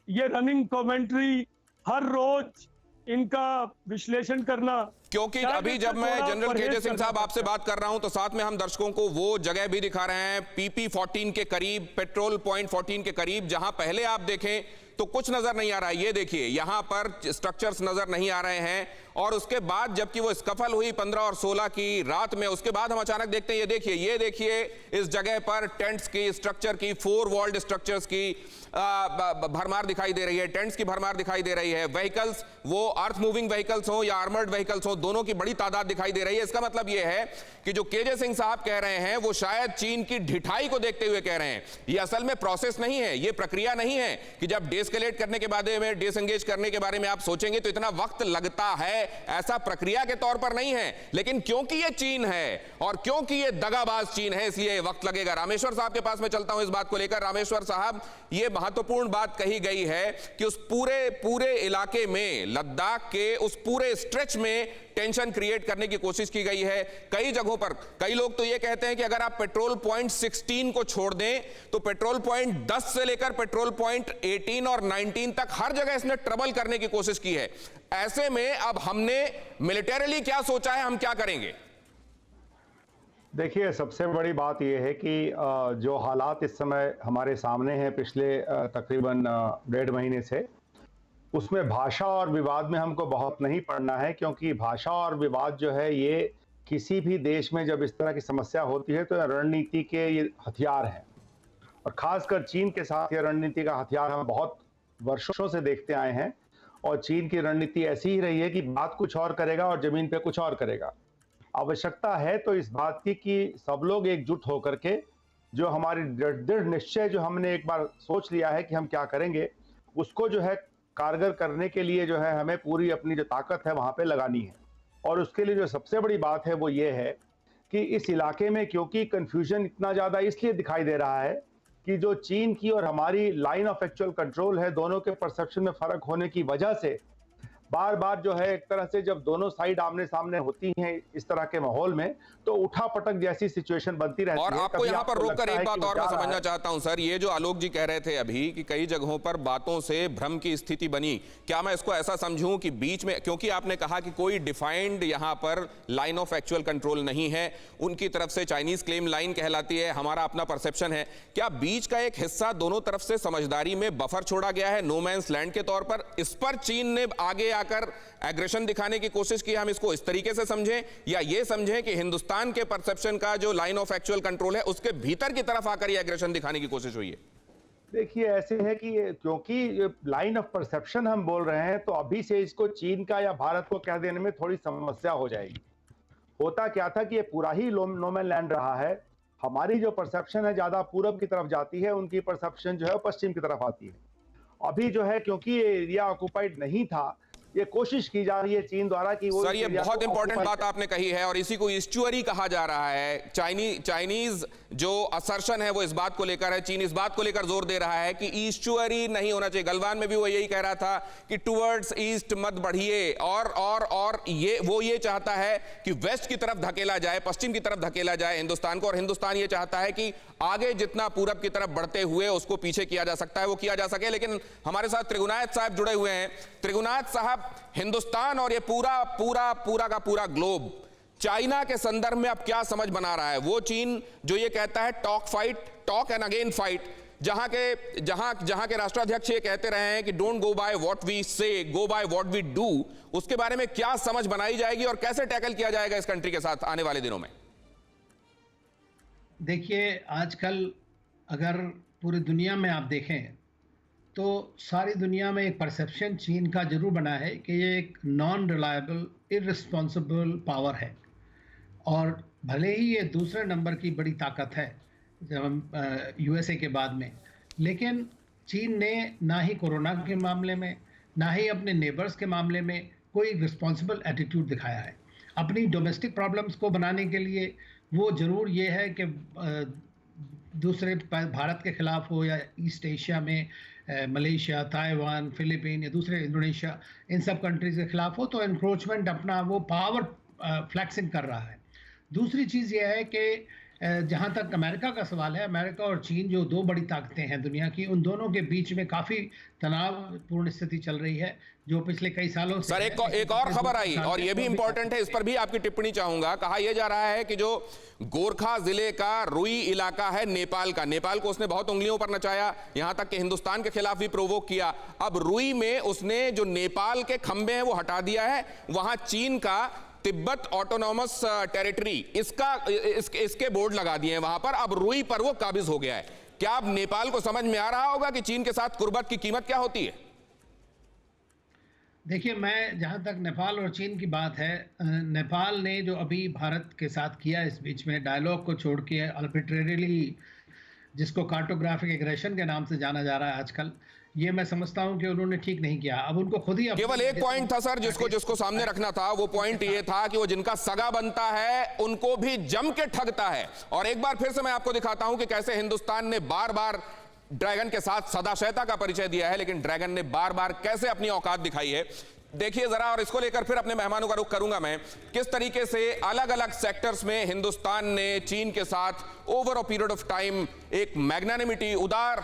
ये रनिंग कमेंट्री हर रोज इनका विश्लेषण करना, क्योंकि अभी जब मैं जनरल केजे सिंह साहब आपसे बात कर रहा हूं तो साथ में हम दर्शकों को वो जगह भी दिखा रहे हैं पीपी 14 के करीब, पेट्रोल पॉइंट 14 के करीब, जहां पहले आप देखें तो कुछ नजर नहीं आ रहा है। ये देखिए यहां पर स्ट्रक्चर्स नजर नहीं आ रहे हैं और उसके बाद जबकि वो स्कफल हुई 15 और 16 की रात में, उसके बाद हम अचानक देखते हैं ये देखिए इस जगह पर टेंट्स की स्ट्रक्चर की, 4 वॉल्ड स्ट्रक्चर्स की भरमार दिखाई दे रही है, टेंट्स की भरमार दिखाई दे रही है। व्हीकल्स, वो अर्थ मूविंग व्हीकल्स हो या आर्मर्ड व्हीकल्स हो, दोनों की बड़ी तादाद दिखाई दे रही है। इसका मतलब यह है कि जो केजे सिंह साहब कह रहे हैं वो शायद चीन की ढिठाई को देखते हुए कह रहे हैं। ये असल में प्रोसेस नहीं है, ये प्रक्रिया नहीं है कि जब डिस्केलेट करने के बारे में, डिसएंगेज करने के बारे में आप सोचेंगे तो इतना वक्त लगता है, ऐसा प्रक्रिया के तौर पर नहीं है। लेकिन क्योंकि ये चीन है और क्योंकि ये दगाबाज चीन है, इसलिए वक्त लगेगा। रामेश्वर साहब के पास में चलता हूं इस बात को लेकर। रामेश्वर साहब, ये महत्वपूर्ण बात कही गई है कि उस पूरे इलाके में, लद्दाख के उस पूरे स्ट्रेच में टेंशन क्रिएट करने की कोशिश की गई है कई जगहों पर। कई लोग तो ये कहते हैं कि अगर आप पेट्रोल पॉइंट 16 को छोड़ दें तो पेट्रोल पॉइंट 10 से लेकर पेट्रोल पॉइंट 18 और 19 तक हर जगह इसने ट्रबल करने की कोशिश की है। ऐसे में अब हमने मिलिटरीली क्या सोचा है, हम क्या करेंगे? देखिए, सबसे बड़ी बात यह है कि जो हालात इस समय हमारे सामने हैं पिछले तकरीबन 1.5 महीने से, उसमें भाषा और विवाद में हमको बहुत नहीं पड़ना है, क्योंकि भाषा और विवाद जो है ये किसी भी देश में जब इस तरह की समस्या होती है तो रणनीति के ये हथियार हैं और खासकर चीन के साथ ये रणनीति का हथियार हम बहुत वर्षों से देखते आए हैं। और चीन की रणनीति ऐसी ही रही है कि बात कुछ और करेगा और जमीन पे कुछ और करेगा। आवश्यकता है तो इस बात की कि सब लोग एकजुट होकर के जो हमारी दृढ़ निश्चय जो हमने एक बार सोच लिया है कि हम क्या करेंगे, उसको जो है कारगर करने के लिए जो है हमें पूरी अपनी जो ताकत है वहाँ पे लगानी है। और उसके लिए जो सबसे बड़ी बात है वो ये है कि इस इलाके में क्योंकि कन्फ्यूजन इतना ज़्यादा इसलिए दिखाई दे रहा है कि जो चीन की और हमारी लाइन ऑफ एक्चुअल कंट्रोल है, दोनों के परसेप्शन में फ़र्क होने की वजह से बार बार जो है एक तरह से जब दोनों साइड आमने सामने होती हैं इस तरह के माहौल में तो उठा पटक जैसी सिचुएशन बनती रहती है। और आपको यहाँ पर रोककर एक बात और मैं समझना चाहता हूं सर, ये जो आलोक जी कह रहे थे अभी कि कई जगहों पर बातों से भ्रम की स्थिति बनी, क्या मैं इसको ऐसा समझूं कि बीच में, क्योंकि आपने कहा कि कोई डिफाइंड यहाँ पर लाइन ऑफ एक्चुअल कंट्रोल नहीं है, उनकी तरफ से चाइनीज क्लेम लाइन कहलाती है, हमारा अपना परसेप्शन है, क्या बीच का एक हिस्सा दोनों तरफ से समझदारी में बफर छोड़ा गया है नो मैंस लैंड के तौर पर? इस पर चीन ने आगे आकर एग्रेशन दिखाने की कोशिश की, हम इसको इस तरीके से समझें या ये समझें कि हिंदुस्तान के परसेप्शन का जो लाइन ऑफ एक्चुअल कंट्रोल है उसके भीतर की तरफ आकर ये एग्रेशन दिखाने की कोशिश हुई है? देखिए, ऐसे है कि क्योंकि लाइन ऑफ परसेप्शन हम बोल रहे हैं तो अभी से इसको चीन का या भारत को कह देने में थोड़ी समस्या हो जाएगी। होता क्या था कि ये पूरा ही नो मैन लैंड रहा है। हमारी जो परसेप्शन है ज्यादा पूरब की तरफ जाती है, उनकी परसेप्शन जो है पश्चिम की तरफ आती है। अभी जो है क्योंकि ये एरिया ऑक्युपाइड नहीं था, ये कोशिश की जा रही है चीन द्वारा कि वो, सर ये बहुत इंपॉर्टेंट बात आपने कही है और इसी को ईस्चुअरी कहा जा रहा है। चाइनीज जो असर्शन है वो इस बात को लेकर है, चीन इस बात को लेकर जोर दे रहा है कि ईस्चुअरी नहीं होना चाहिए। गलवान में भी वो यही कह रहा था कि टुवर्ड्स ईस्ट मत बढ़िए और ये चाहता है कि वेस्ट की तरफ धकेला जाए, पश्चिम की तरफ धकेला जाए हिंदुस्तान को, और हिंदुस्तान ये चाहता है कि आगे जितना पूरब की तरफ बढ़ते हुए उसको पीछे किया जा सकता है वो किया जा सके। लेकिन हमारे साथ त्रिगुनायत साहब जुड़े हुए हैं। त्रिगुनायत साहब, हिंदुस्तान और ये पूरा का पूरा ग्लोब चाइना के संदर्भ में अब क्या समझ बना रहा है? वो चीन जो ये कहता है टॉक एंड अगेन फाइट, जहां के राष्ट्राध्यक्ष ये कहते रहे हैं कि don't go by what we say, go by what we do, उसके बारे में क्या समझ बनाई जाएगी और कैसे टैकल किया जाएगा इस कंट्री के साथ आने वाले दिनों में? देखिए, आजकल अगर पूरी दुनिया में आप देखें तो सारी दुनिया में एक परसेप्शन चीन का जरूर बना है कि ये एक नॉन रिलायबल, इररिस्पॉन्सिबल पावर है, और भले ही ये दूसरे नंबर की बड़ी ताकत है जब हम यूएसए के बाद में, लेकिन चीन ने ना ही कोरोना के मामले में ना ही अपने नेबर्स के मामले में कोई रिस्पॉन्सिबल एटीट्यूड दिखाया है। अपनी डोमेस्टिक प्रॉब्लम्स को बनाने के लिए वो ज़रूर ये है कि दूसरे भारत के ख़िलाफ़ हो या ईस्ट एशिया में मलेशिया, ताइवान, फिलीपीन या दूसरे इंडोनेशिया, इन सब कंट्रीज़ के ख़िलाफ़ हो, तो एनक्रोचमेंट अपना वो पावर फ्लैक्सिंग कर रहा है। दूसरी चीज़ ये है कि जहाँ तक अमेरिका का सवाल है, अमेरिका और चीन जो दो बड़ी ताकतें हैं दुनिया की, उन दोनों के बीच में काफ़ी तनावपूर्ण स्थिति चल रही है जो पिछले कई सालों से। सर, एक और खबर आई और ये भी इंपॉर्टेंट है, इस पर भी आपकी टिप्पणी चाहूंगा। कहा यह जा रहा है कि जो गोरखा जिले का रुई इलाका है नेपाल का, नेपाल को उसने बहुत उंगलियों पर नचाया, यहां तक कि हिंदुस्तान के खिलाफ भी प्रोवोक किया। अब रुई में उसने जो नेपाल के खंबे हैं वो हटा दिया है, वहां चीन का तिब्बत ऑटोनॉमस टेरिटरी इसके बोर्ड लगा दिए हैं वहां पर। अब रुई पर वो काबिज हो गया है। क्या अब नेपाल को समझ में आ रहा होगा कि चीन के साथ कुर्बत की कीमत क्या होती है? देखिए, मैं जहां तक नेपाल और चीन की बात है, नेपाल ने जो अभी भारत के साथ किया इस बीच में डायलॉग को छोड़ के आर्बिट्रेरीली, जिसको कार्टोग्राफिक एग्रेशन के नाम से जाना जा रहा है आजकल, ये मैं समझता हूं कि उन्होंने ठीक नहीं किया। अब उनको खुद ही केवल एक पॉइंट था सर जिसको सामने रखना था, वो पॉइंट ये था कि वो जिनका सगा बनता है उनको भी जम के ठगता है। और एक बार फिर से मैं आपको दिखाता हूं कि कैसे हिंदुस्तान ने बार बार ड्रैगन के साथ सदाशयता का परिचय दिया है, लेकिन ड्रैगन ने बार बार कैसे अपनी औकात दिखाई है। देखिए जरा, और इसको लेकर फिर अपने मेहमानों का रुख करूंगा मैं, किस तरीके से अलग अलग सेक्टर्स में हिंदुस्तान ने चीन के साथ over a period of time एक मैग्नानिमिटी, उदार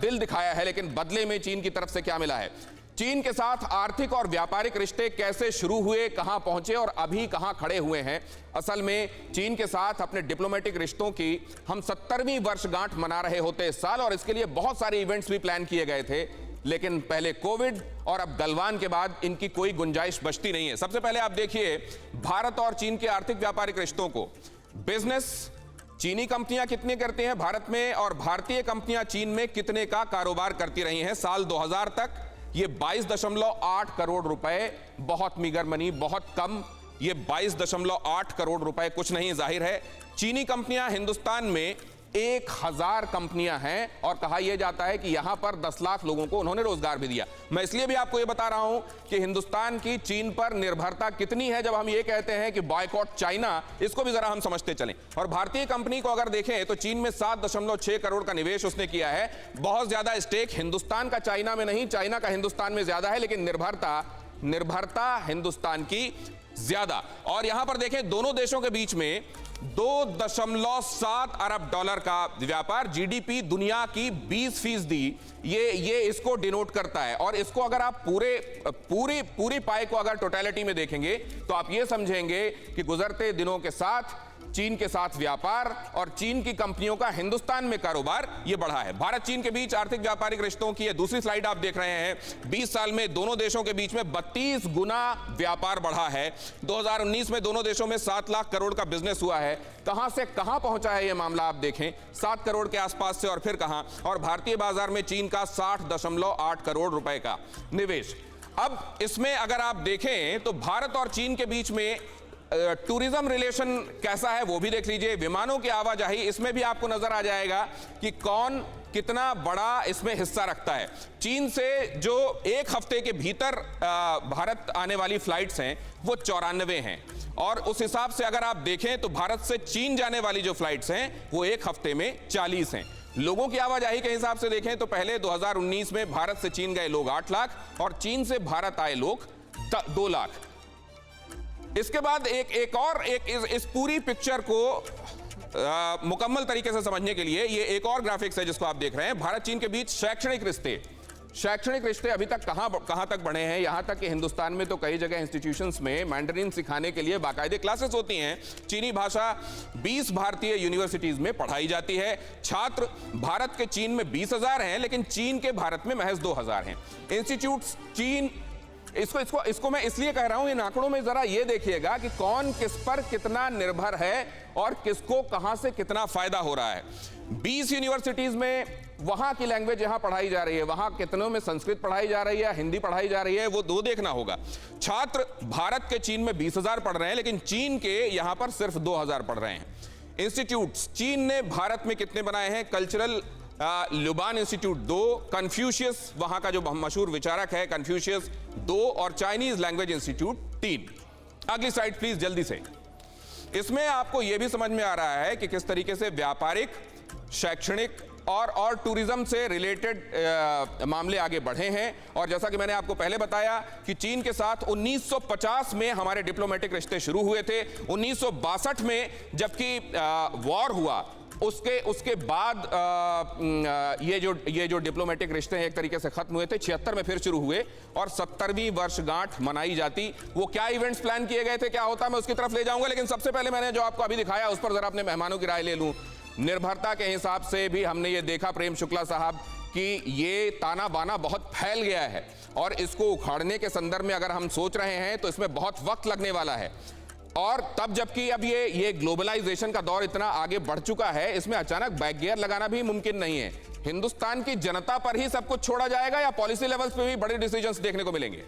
दिल दिखाया है, लेकिन बदले में चीन की तरफ से क्या मिला है। चीन के साथ आर्थिक और व्यापारिक रिश्ते कैसे शुरू हुए, कहां पहुंचे और अभी कहां खड़े हुए हैं। असल में चीन के साथ अपने डिप्लोमेटिक रिश्तों की हम 70वीं वर्षगांठ मना रहे होते इस साल, और इसके लिए बहुत सारे इवेंट्स भी प्लान किए गए थे, लेकिन पहले कोविड और अब गलवान के बाद इनकी कोई गुंजाइश बचती नहीं है। सबसे पहले आप देखिए भारत और चीन के आर्थिक व्यापारिक रिश्तों को। बिजनेस चीनी कंपनियां कितने करती हैं भारत में, और भारतीय कंपनियां चीन में कितने का कारोबार करती रही हैं। साल 2000 तक ये 22.8 करोड़ रुपए, बहुत मीगर मनी, बहुत कम। ये 22.8 करोड़ रुपए कुछ नहीं, जाहिर है चीनी कंपनियां हिंदुस्तान में 1000 कंपनियां हैं, और कहा यह जाता है कि यहां पर 10 लाख लोगों को उन्होंने रोजगार भी दिया। मैं इसलिए भी आपको यह बता रहा हूं कि हिंदुस्तान की चीन पर निर्भरता कितनी है। जब हम ये कहते हैं कि बॉयकॉट चाइना, इसको भी जरा हम समझते चलें। और भारतीय कंपनी को अगर देखें तो चीन में 7.6 करोड़ का निवेश उसने किया है। बहुत ज्यादा स्टेक हिंदुस्तान का चाइना में नहीं, चाइना का हिंदुस्तान में ज्यादा है, लेकिन निर्भरता हिंदुस्तान की ज्यादा। और यहां पर देखें दोनों देशों के बीच में 2.7 अरब डॉलर का व्यापार, जीडीपी दुनिया की 20%, ये इसको डिनोट करता है। और इसको अगर आप पूरी पाई को अगर टोटलिटी में देखेंगे तो आप ये समझेंगे कि गुजरते दिनों के साथ चीन के साथ व्यापार और चीन की कंपनियों का हिंदुस्तान में कारोबार ये बढ़ा है। भारत चीन के बीच आर्थिक व्यापारिक रिश्तों की ये दूसरी स्लाइड आप देख रहे हैं। 20 साल में दोनों देशों के बीच में 32 गुना व्यापार बढ़ा है। 2019 में दोनों देशों में 7 लाख करोड़ का बिजनेस हुआ है। कहां से कहां पहुंचा है ये मामला आप देखें, 7 करोड़ के आसपास से और फिर कहां। और भारतीय बाजार में चीन का 60.8 करोड़ रुपए का निवेश। अब इसमें अगर आप देखें तो भारत और चीन के बीच में टूरिज्म रिलेशन कैसा है वो भी देख लीजिए। विमानों की आवाजाही, इसमें भी आपको नजर आ जाएगा कि कौन कितना बड़ा इसमें हिस्सा रखता है। चीन से जो एक हफ्ते के भीतर भारत आने वाली फ्लाइट्स हैं वो 94 हैं, और उस हिसाब से अगर आप देखें तो भारत से चीन जाने वाली जो फ्लाइट्स हैं वो एक हफ्ते में 40 हैं। लोगों की आवाजाही के हिसाब से देखें तो पहले 2019 में भारत से चीन गए लोग 8 लाख और चीन से भारत आए लोग 2 लाख। इसके बाद इस पूरी पिक्चर को मुकम्मल तरीके से समझने के लिए ये एक और ग्राफिक्स है जिसको आप देख रहे हैं। भारत चीन के बीच शैक्षणिक रिश्ते। शैक्षणिक रिश्ते अभी तक कहां तक बढ़े हैं, यहां तक कि हिंदुस्तान में तो कई जगह इंस्टीट्यूशंस में मैंडरिन सिखाने के लिए बाकायदे क्लासेस होती हैं। चीनी भाषा 20 भारतीय यूनिवर्सिटीज में पढ़ाई जाती है। छात्र भारत के चीन में 20,000 हैं, लेकिन चीन के भारत में महज 2,000 हैं। इंस्टीट्यूट्स चीन, इसको मैं इसलिए कह रहा हूं, इन आंकड़ों में जरा ये देखिएगा कि कौन किस पर कितना निर्भर है और किसको कहां से कितना फायदा हो रहा है। 20 यूनिवर्सिटीज में वहां की लैंग्वेज यहां पढ़ाई जा रही है, वहां कितनों में संस्कृत पढ़ाई जा रही है, हिंदी पढ़ाई जा रही है, वो दो देखना होगा। छात्र भारत के चीन में 20,000 पढ़ रहे हैं, लेकिन चीन के यहां पर सिर्फ 2,000 पढ़ रहे हैं। इंस्टीट्यूट्स चीन ने भारत में कितने बनाए हैं? कल्चरल लुबान इंस्टीट्यूट 2, कन्फ्यूशियस वहां का जो मशहूर विचारक है कन्फ्यूशियस 2, और चाइनीज लैंग्वेज इंस्टीट्यूट 3। अगली स्लाइड प्लीज जल्दी से। इसमें आपको यह भी समझ में आ रहा है कि किस तरीके से व्यापारिक, शैक्षणिक और टूरिज्म से रिलेटेड मामले आगे बढ़े हैं। और जैसा कि मैंने आपको पहले बताया कि चीन के साथ 1950 में हमारे डिप्लोमेटिक रिश्ते शुरू हुए थे। 1962 में जबकि वॉर हुआ, उसके बाद ये जो डिप्लोमेटिक रिश्ते हैं एक तरीके से खत्म हुए थे। 76 में फिर शुरू हुए और 70वीं वर्षगांठ मनाई जाती। वो क्या इवेंट्स प्लान किए गए थे, क्या होता, मैं उसकी तरफ ले जाऊंगा, लेकिन सबसे पहले मैंने जो आपको अभी दिखाया उस पर जरा अपने मेहमानों की राय ले लूं। निर्भरता के हिसाब से भी हमने ये देखा प्रेम शुक्ला साहब कि ये ताना बाना बहुत फैल गया है और इसको उखाड़ने के संदर्भ में अगर हम सोच रहे हैं तो इसमें बहुत वक्त लगने वाला है। और तब जबकि अब ये ग्लोबलाइजेशन का दौर इतना आगे बढ़ चुका है, इसमें अचानक बैक गियर लगाना भी मुमकिन नहीं है। हिंदुस्तान की जनता पर ही सब कुछ छोड़ा जाएगा या पॉलिसी लेवल्स पे भी बड़े डिसीजंस देखने को मिलेंगे?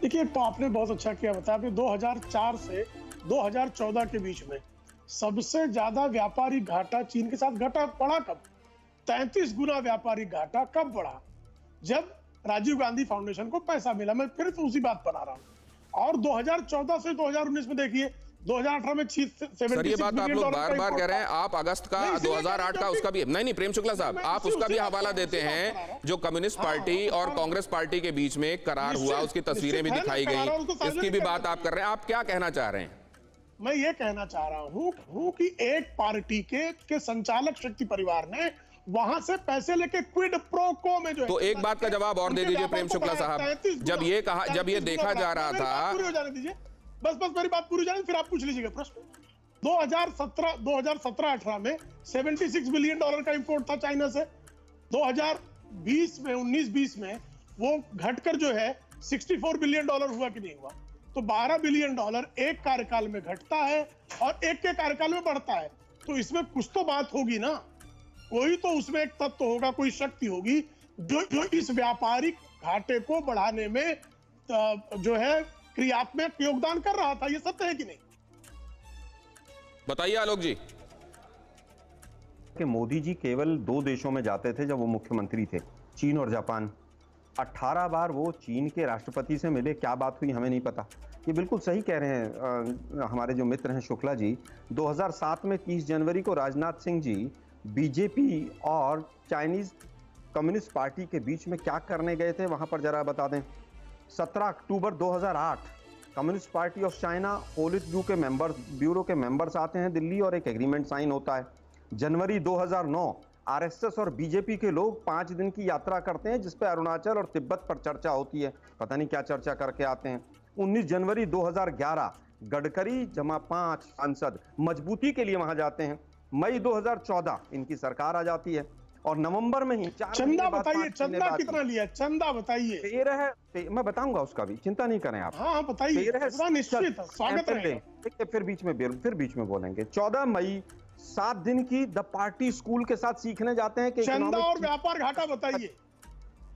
देखिए, आपने बहुत अच्छा किया बताया कि 2004 से 2014 के बीच में सबसे ज्यादा व्यापारिक घाटा चीन के साथ घटा बढ़ा कब? 33 गुना व्यापारिक घाटा कब बढ़ा? जब राजीव गांधी फाउंडेशन को पैसा मिला। मैं फिर तो उसी बात पर आ रहा हूं। और 2014 से 2019 में देखिए, 2018 में सर ये बात आप लोग बार बार कह रहे हैं। आप अगस्त का 2008 का उसका भी नहीं प्रेम शुक्ला साहब, आप उसका भी हवाला देते हैं जो कम्युनिस्ट पार्टी और कांग्रेस पार्टी के बीच में करार हुआ, उसकी तस्वीरें भी दिखाई गई, इसकी भी बात आप कर रहे हैं। आप क्या कहना चाह रहे हैं? मैं ये कहना चाह रहा हूं कि एक पार्टी के संचालक शक्ति परिवार ने वहां से पैसे लेके क्विड प्रो को में जो तो एक बात का जवाब और दे दीजिए प्रेम शुक्ला साहब। जब ये देखा जा रहा था, पूरी हो जाने दीजिए, बस मेरी बात पूरी हो जाने, फिर आप पूछ लीजिएगा प्रश्न। 2017-18 में $76 बिलियन का इंपोर्ट था चाइना से। 2020 में 19-20 में वो घटकर जो है $64 बिलियन हुआ कि नहीं हुआ? तो $12 बिलियन एक कार्यकाल में घटता है और एक के कार्यकाल में बढ़ता है। तो इसमें कुछ तो बात होगी ना, कोई तो उसमें एक तत्व होगा, कोई शक्ति होगी जो इस व्यापारिक घाटे को बढ़ाने में जो है क्रियात्मक योगदान कर रहा था। ये सत्य है कि नहीं? बताइए आलोक जी। कि मोदी जी केवल 2 देशों में जाते थे जब वो मुख्यमंत्री थे, चीन और जापान। 18 बार वो चीन के राष्ट्रपति से मिले, क्या बात हुई हमें नहीं पता। ये बिल्कुल सही कह रहे हैं हमारे जो मित्र हैं शुक्ला जी। 2007 में 30 जनवरी को राजनाथ सिंह जी बीजेपी और चाइनीज कम्युनिस्ट पार्टी के बीच में क्या करने गए थे, वहां पर जरा बता दें। 17 October 2008 Communist Party of China politburo के मेंबर्स आते हैं दिल्ली और एक एग्रीमेंट साइन होता है। जनवरी 2009 आरएसएस और बीजेपी के लोग 5 दिन की यात्रा करते हैं जिस पे अरुणाचल और तिब्बत पर चर्चा होती है, पता नहीं क्या चर्चा करके आते हैं। 19 जनवरी 2011 गडकरी जमा 5 सांसद मजबूती के लिए वहां जाते हैं। मई 2014 इनकी सरकार आ जाती है और नवंबर में ही चंदा बताइए, चंदा कितना लिया? चंदा बताइए। 13 मैं बताऊंगा उसका भी, चिंता नहीं करें आप। हाँ बताइए, निश्चित स्वागत रहेगा। फिर बीच में बोलेंगे। 14 मई 7 दिन की द पार्टी स्कूल के साथ सीखने जाते हैं कि चंदा और व्यापार घाटा बताइए।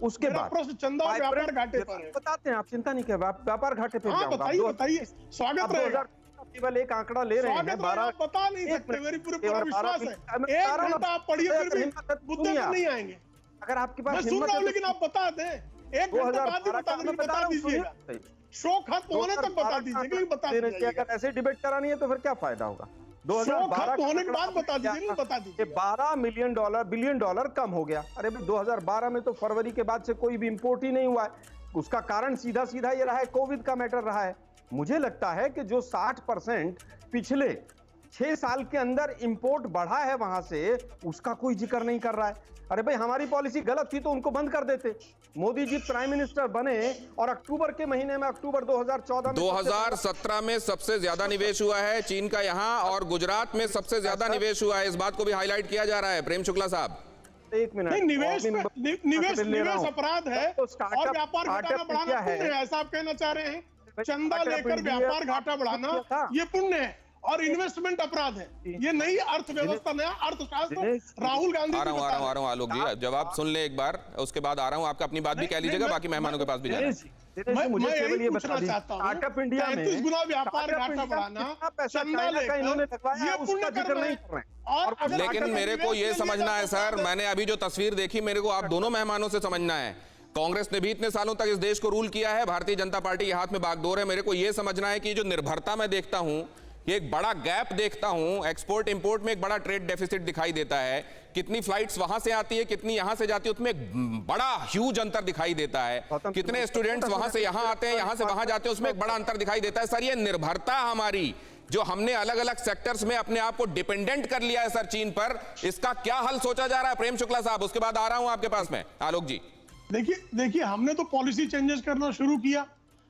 उसके बाद प्रश्न चंदा और व्यापार घाटे पर है। बताते हैं, आप चिंता नहीं करें, व्यापार घाटे पे बताइए, स्वागत रहेगा। केवल एक आंकड़ा ले रहे हैं, 12 बता नहीं सकते, मेरी पूरा विश्वास है। 1 घंटा आप पढ़िए फिर भी मुद्दे पर नहीं आएंगे। अगर आपके पास सुन रहा हूं, लेकिन आप बता दें। 1 घंटा बाद ही बता दीजिएगा। शो खत्म होने तक बता दीजिए, बता दीजिए। अगर ऐसे डिबेट करानी है तो फिर क्या फायदा होगा? 2012 होने के बाद बता दीजिए। 12 बिलियन डॉलर कम हो गया। अरे भाई 2012 में तो फरवरी के बाद से कोई भी इंपोर्ट ही नहीं हुआ है। उसका कारण सीधा ये रहा है, कोविड का मैटर रहा है। मुझे लगता है कि जो 60% पिछले 6 साल के अंदर इंपोर्ट बढ़ा है वहां से, उसका कोई जिक्र नहीं कर रहा है। अरे भाई, हमारी पॉलिसी गलत थी तो उनको बंद कर देते। मोदी जी प्राइम मिनिस्टर बने और अक्टूबर के महीने में, अक्टूबर 2014 में 2017 में सबसे ज्यादा निवेश हुआ है चीन का यहां, और गुजरात में सबसे ज्यादा निवेश हुआ है। इस बात को भी हाईलाइट किया जा रहा है। प्रेम शुक्ला साहब, एक मिनट, नहीं, निवेश अपराध है और व्यापार घाटा बढ़ाना पुण्य है, ऐसा आप कहना चाह रहे हैं? चंदा लेकर व्यापार घाटा बढ़ाना ये पुण्य है और इन्वेस्टमेंट अपराध है। ये नई अर्थव्यवस्था, नया अर्थशास्त्र राहुल गांधी आ रहा हूं आलोक जी, जब आप सुन ले एक बार, उसके बाद आ रहा हूं। आपका अपनी बात भी कह लीजिएगा, बाकी मेहमानों के पास भी जाना है। मैं यही पूछना चाहता हूँ, स्टार्टअप इंडिया में 33 गुना व्यापार घाटा बढ़ाना, चंदा लेकर ये पुण्य कर रहे हैं। और लेकिन मेरे को ये समझना है सर, मैंने अभी जो तस्वीर देखी, मेरे को आप दोनों मेहमानों से समझना है। कांग्रेस ने भी इतने सालों तक इस देश को रूल किया है, भारतीय जनता पार्टी के हाथ में बागडोर है। मेरे को यह समझना है कि जो निर्भरता मैं देखता हूं, ये एक बड़ा गैप देखता हूं, एक्सपोर्ट इंपोर्ट में एक बड़ा ट्रेड डेफिसिट दिखाई देता है। कितनी फ्लाइट्स वहां से आती है, कितनी यहां से जाती है, उसमें एक बड़ा ह्यूज अंतर दिखाई देता है। कितने स्टूडेंट्स वहां से यहां आते हैं, यहां से वहां जाते हैं, उसमें एक बड़ा अंतर दिखाई देता है। सर, ये निर्भरता हमारी, जो हमने अलग अलग सेक्टर्स में अपने आप को डिपेंडेंट कर लिया है सर चीन पर, इसका क्या हल सोचा जा रहा है? प्रेम शुक्ला साहब, उसके बाद आ रहा हूं आपके पास में। आलोक जी, देखिए हमने तो पॉलिसी चेंजेस करना शुरू किया।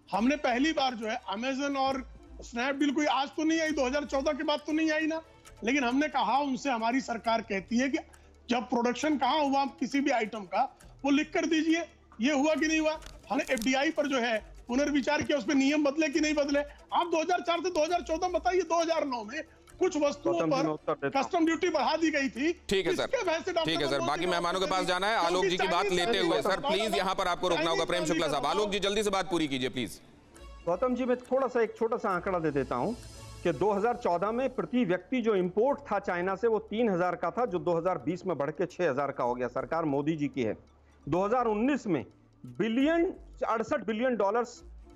हमने पहली बार जो है अमेजन और स्नैपडील कोई आज तो नहीं आई, 2014 के बाद तो नहीं आई ना, लेकिन हमने कहा उनसे, हमारी सरकार कहती है कि जब प्रोडक्शन कहाँ हुआ किसी भी आइटम का, वो लिख कर दीजिए। ये हुआ कि नहीं हुआ? हमने एफडीआई पर जो है पुनर्विचार किया, उस पर नियम बदले कि नहीं बदले? आप 2004 से 2014 बताइए, 2009 में कुछ वस्तुओं पर कस्टम ड्यूटी बढ़ा दी गई थी। ठीक है सर, ठीक है सर, बाकी मेहमानों के पास जाना है। आलोक जी की बात लेते हुए सर, प्लीज यहाँ पर आपको रोकना होगा। प्रेम शुक्ला साहब, आलोक जी जल्दी से बात पूरी कीजिए प्लीज। गौतम जी, मैं एक छोटा सा आंकड़ा दे देता हूं कि 2014 में प्रति व्यक्ति जो इंपोर्ट था चाइना से, वो 3000 का था, जो 2020 में बढ़ के 6000 का हो गया। सरकार मोदी जी की है। 2019 में $68 बिलियन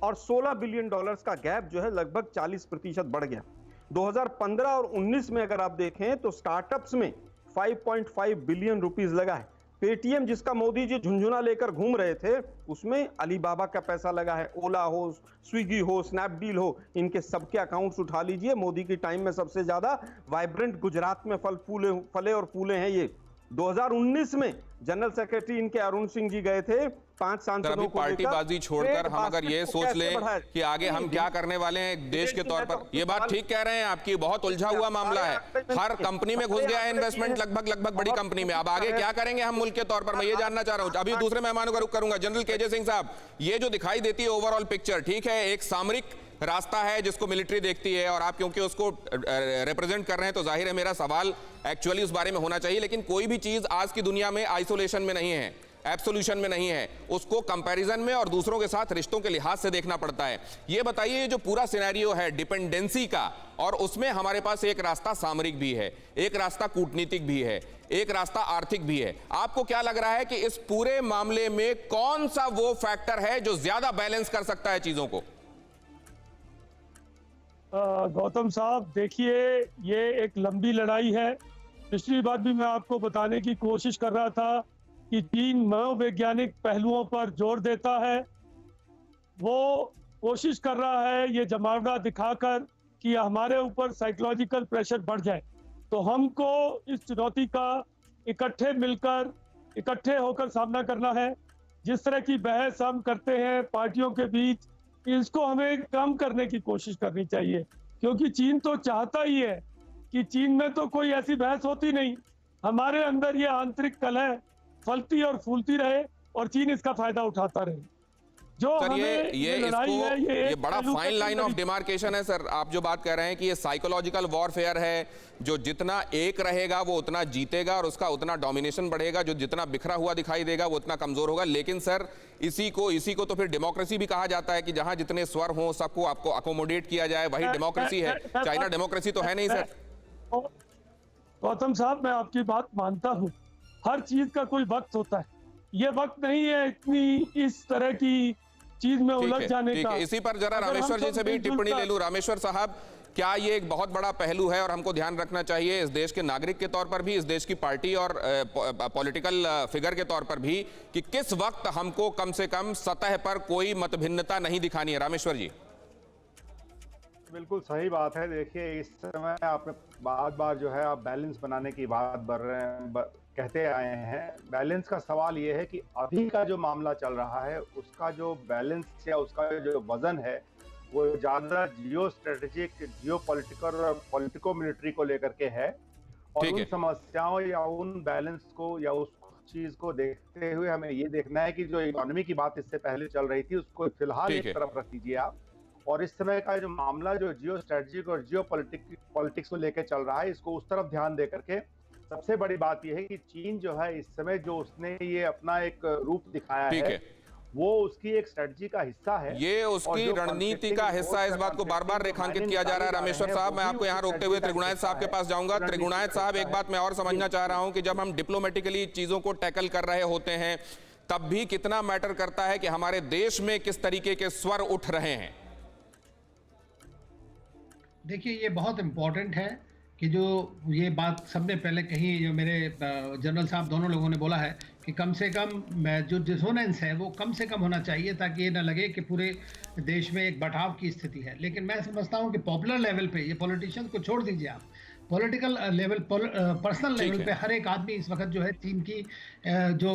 और $16 बिलियन का गैप जो है लगभग 40% बढ़ गया। 2015 और 19 में अगर आप देखें तो स्टार्टअप्स में 5.5 बिलियन रुपीस लगा है। पेटीएम, जिसका मोदी जी झुंझुना लेकर घूम रहे थे, उसमें अलीबाबा का पैसा लगा है। ओला हो, स्विगी हो, स्नैपडील हो, इनके सबके अकाउंट्स उठा लीजिए। मोदी की टाइम में सबसे ज्यादा वाइब्रेंट गुजरात में फले और फूले हैं ये। 2019 में जनरल सेक्रेटरी इनके अरुण सिंह जी गए थे 5 सांसदों को पार्टीबाजी छोड़कर हम अगर ये सोच लें कि आगे हम क्या करने वाले हैं देश के तौर पर, ये बात ठीक कह रहे हैं आपकी, बहुत उलझा हुआ मामला है। हर कंपनी में घुस गया है इन्वेस्टमेंट, लगभग बड़ी कंपनी में। अब आगे क्या करेंगे हम मुल्क के तौर पर, मैं ये जानना चाह रहा हूं। अभी दूसरे मेहमानों का रुख करूंगा। जनरल केजे सिंह साहब, ये जो दिखाई देती है ओवरऑल पिक्चर, ठीक है, एक सामरिक रास्ता है जिसको मिलिट्री देखती है, और आप क्योंकि उसको रिप्रेजेंट कर रहे हैं तो जाहिर है मेरा सवाल एक्चुअली उस बारे में होना चाहिए। लेकिन कोई भी चीज आज की दुनिया में आइसोलेशन में नहीं है, एब्सोल्यूशन में नहीं है, उसको कंपैरिजन में और दूसरों के साथ रिश्तों के लिहाज से देखना पड़ता है। ये बताइए, ये जो पूरा सिनेरियो है डिपेंडेंसी का, और उसमें हमारे पास एक रास्ता सामरिक भी है, एक रास्ता कूटनीतिक भी है, एक रास्ता आर्थिक भी है। आपको क्या लग रहा है कि इस पूरे मामले में कौन सा वो फैक्टर है जो ज्यादा बैलेंस कर सकता है चीजों को? गौतम साहब, देखिए, ये एक लंबी लड़ाई है। पिछली बार भी मैं आपको बताने की कोशिश कर रहा था कि चीन मनोवैज्ञानिक पहलुओं पर जोर देता है। वो कोशिश कर रहा है ये जमावड़ा दिखाकर कि हमारे ऊपर साइकोलॉजिकल प्रेशर बढ़ जाए। तो हमको इस चुनौती का इकट्ठे मिलकर, इकट्ठे होकर सामना करना है। जिस तरह की बहस हम करते हैं पार्टियों के बीच, इसको हमें कम करने की कोशिश करनी चाहिए, क्योंकि चीन तो चाहता ही है कि चीन में तो कोई ऐसी बहस होती नहीं। हमारे अंदर ये आंतरिक कलह फलती और फूलती रहे और चीन इसका फायदा उठाता रहे। जो सर, हमें ये लड़ाई है, ये बड़ा फाइन लाइन ऑफ डिमार्केशन है सर। आप जो बात कह रहे हैं कि ये साइकोलॉजिकल वॉरफेयर है, जो जितना एक रहेगा वो उतना जीतेगा और उसका उतना डोमिनेशन बढ़ेगा, जो जितना बिखरा हुआ दिखाई देगा वो उतना कमजोर होगा। लेकिन सर, इसी को तो फिर डेमोक्रेसी भी कहा जाता है कि जहां जितने स्वर हों सबको आपको अकोमोडेट किया जाए, वही डेमोक्रेसी है। चाइना डेमोक्रेसी तो है नहीं सर। गौतम साहब, मैं आपकी बात मानता हूँ, हर चीज का कोई वक्त होता है। ये वक्त नहीं है इतनी इस तरह की चीज में उलझ जाने का। इसी पर जरा रामेश्वर जी से भी टिप्पणी ले लूं। रामेश्वर साहब, क्या ये एक बहुत बड़ा पहलू है और हमको ध्यान रखना चाहिए इस देश के नागरिक के तौर पर भी, इस देश की पार्टी और पॉलिटिकल फिगर के तौर पर भी, कि किस वक्त हमको कम से कम सतह पर कोई मतभिन्नता नहीं दिखानी है? रामेश्वर जी। बिल्कुल सही बात है। देखिए, इस समय आपने बार जो है आप बैलेंस बनाने की बात कहते आए हैं। बैलेंस का सवाल ये है कि अभी का जो मामला चल रहा है उसका जो बैलेंस या उसका जो वजन है वो ज्यादा जियो स्ट्रेटेजिक, जियो पॉलिटिकल और पॉलिटिको मिलिट्री को लेकर के है, और उन समस्याओं या उन बैलेंस को या उस चीज को देखते हुए हमें ये देखना है कि जो इकोनॉमी की बात इससे पहले चल रही थी उसको फिलहाल एक तरफ रख दीजिए आप, और इस समय का जो मामला जो जियो स्ट्रेटेजिक और जियो पॉलिटिक्स को लेकर चल रहा है इसको उस तरफ ध्यान दे करके सबसे बड़ी बात यह है कि चीन जो है इस समय जो उसने ये अपना एक रूप दिखाया है वो उसकी एक स्ट्रेटजी का हिस्सा है, ये उसकी रणनीति का हिस्सा है। इस बात को बार बार रेखांकित किया जा रहा है। रामेश्वर साहब, मैं आपको यहाँ रोकते हुए त्रिगुणायत साहब के पास जाऊंगा। त्रिगुणायत साहब, एक बात मैं और समझना चाह रहा हूं कि जब हम डिप्लोमेटिकली चीजों को टैकल कर रहे होते हैं तब भी कितना मैटर करता है कि हमारे देश में किस तरीके के स्वर उठ रहे हैं। देखिए, ये बहुत इम्पोर्टेंट है कि जो ये बात सबने पहले कही, जो मेरे जनरल साहब दोनों लोगों ने बोला है कि कम से कम जो डिसोनेंस है वो कम से कम होना चाहिए ताकि ये ना लगे कि पूरे देश में एक बटाव की स्थिति है। लेकिन मैं समझता हूँ कि पॉपुलर लेवल पे, ये पॉलिटिशियंस को छोड़ दीजिए आप, पॉलिटिकल लेवल, पर्सनल लेवल पे हर एक आदमी इस वक्त जो है चीन की जो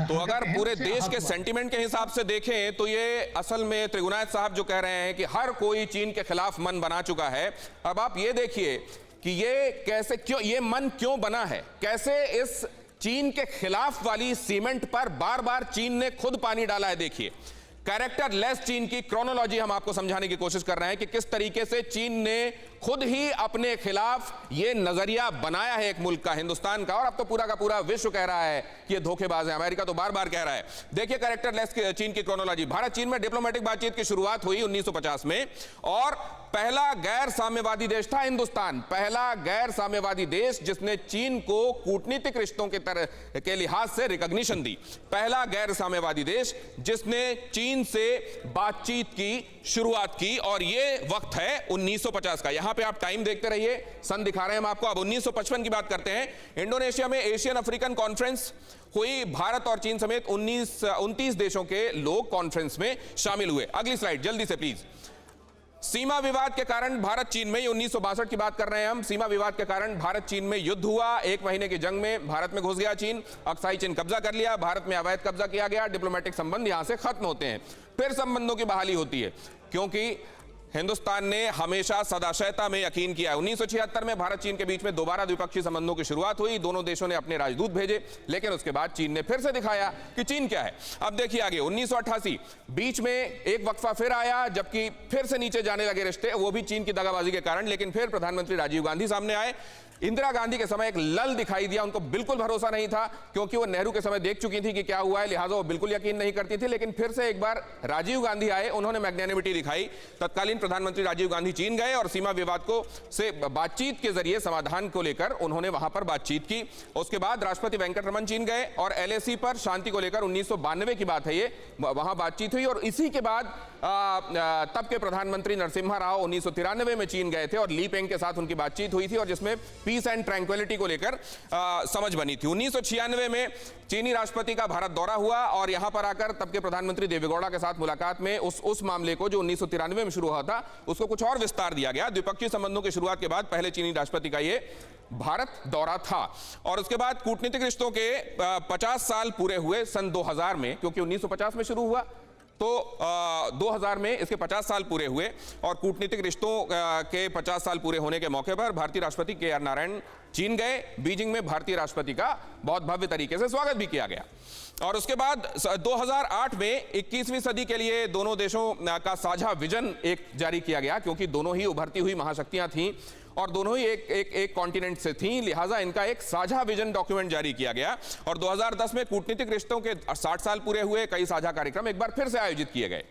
तो अगर पूरे देश के सेंटीमेंट के हिसाब से देखें तो ये असल में त्रिगुणायत साहब जो कह रहे हैं कि हर कोई चीन के खिलाफ मन बना चुका है। अब आप ये देखिए कि ये कैसे, क्यों ये मन क्यों बना है, कैसे इस चीन के खिलाफ वाली सीमेंट पर बार बार चीन ने खुद पानी डाला है। देखिए, कैरेक्टर लेस चीन की क्रोनोलॉजी हम आपको समझाने की कोशिश कर रहे हैं कि किस तरीके से चीन ने खुद ही अपने खिलाफ ये नजरिया बनाया है एक मुल्क का, हिंदुस्तान का, और अब तो पूरा का पूरा विश्व कह रहा है कि ये धोखेबाज है। अमेरिका तो बार बार कह रहा है। देखिए कैरेक्टर लेस चीन की क्रोनोलॉजी। भारत चीन में डिप्लोमेटिक बातचीत की शुरुआत हुई 1950 में, और पहला गैर साम्यवादी देश था हिंदुस्तान, पहला गैर साम्यवादी देश जिसने चीन को कूटनीतिक रिश्तों के लिहाज से रिकॉग्निशन दी, पहला गैर साम्यवादी देश जिसने चीन से बातचीत की शुरुआत की। और ये वक्त है 1950 का। यहां पे आप टाइम देखते रहिए, सन दिखा रहे हैं हम आपको। अब 1955 की बात करते हैं। इंडोनेशिया में एशियन अफ्रीकन कॉन्फ्रेंस हुई। भारत और चीन समेत 29 देशों के लोग कॉन्फ्रेंस में शामिल हुए। अगली स्लाइड जल्दी से प्लीज। सीमा विवाद के कारण भारत चीन में, 1962 की बात कर रहे हैं हम, सीमा विवाद के कारण भारत चीन में युद्ध हुआ। 1 महीने की जंग में भारत में घुस गया चीन, अक्साई चीन कब्जा कर लिया, भारत में अवैध कब्जा किया गया, डिप्लोमेटिक संबंध यहां से खत्म होते हैं। फिर संबंधों की बहाली होती है क्योंकि हिंदुस्तान ने हमेशा सदाशयता में यकीन किया। 1976 में भारत चीन के बीच में दोबारा द्विपक्षीय संबंधों की शुरुआत हुई। दोनों देशों ने अपने राजदूत भेजे, लेकिन उसके बाद चीन ने फिर से दिखाया कि चीन क्या है। अब देखिए आगे 1988 बीच में एक वक्फा फिर आया, जबकि फिर से नीचे जाने लगे रिश्ते, वो भी चीन की दगाबाजी के कारण। लेकिन फिर प्रधानमंत्री राजीव गांधी सामने आए। इंदिरा गांधी के समय एक लल दिखाई दिया, उनको बिल्कुल भरोसा नहीं था क्योंकि वो नेहरू के समय देख चुकी थी कि क्या हुआ है, लिहाजा वो बिल्कुल यकीन नहीं करती थी। लेकिन फिर से एक बार राजीव गांधी आए, उन्होंने मैग्नेनिमिटी दिखाई। तत्कालीन प्रधानमंत्री राजीव गांधी चीन गए और सीमा विवाद को से बातचीत के जरिए समाधान को लेकर उन्होंने वहां पर बातचीत की। उसके बाद राष्ट्रपति वेंकटरमन चीन गए और LAC पर शांति को लेकर 1992 की बात है ये, वहां बातचीत हुई। और इसी के बाद तब के प्रधानमंत्री नरसिम्हा राव 1993 में चीन गए थे और ली पेंग के साथ उनकी बातचीत हुई थी और जिसमें पीस एंड ट्रैंक्विलिटी को लेकर समझ बनी थी। 1996 में चीनी राष्ट्रपति का भारत दौरा हुआ और यहां पर आकर तब के प्रधानमंत्री देवेगौड़ा के साथ मुलाकात में उस मामले को जो 1993 में शुरू हुआ था उसको कुछ और विस्तार दिया गया। द्विपक्षीय संबंधों की शुरुआत के बाद पहले चीनी राष्ट्रपति का ये भारत दौरा था। और उसके बाद कूटनीतिक रिश्तों के 50 साल पूरे हुए सन 2000 में, क्योंकि 1950 में शुरू हुआ तो 2000 में इसके 50 साल पूरे हुए। और कूटनीतिक रिश्तों के 50 साल पूरे होने के मौके पर भारतीय राष्ट्रपति KR नारायण चीन गए। बीजिंग में भारतीय राष्ट्रपति का बहुत भव्य तरीके से स्वागत भी किया गया। और उसके बाद 2008 में 21वीं सदी के लिए दोनों देशों का साझा विजन एक जारी किया गया, क्योंकि दोनों ही उभरती हुई महाशक्तियां थीं और दोनों ही एक कॉन्टिनेंट से थीं, लिहाजा इनका एक साझा विजन डॉक्यूमेंट जारी किया गया। और 2010 में कूटनीतिक रिश्तों के 60 साल पूरे हुए, कई साझा कार्यक्रम एक बार फिर से आयोजित किए गए।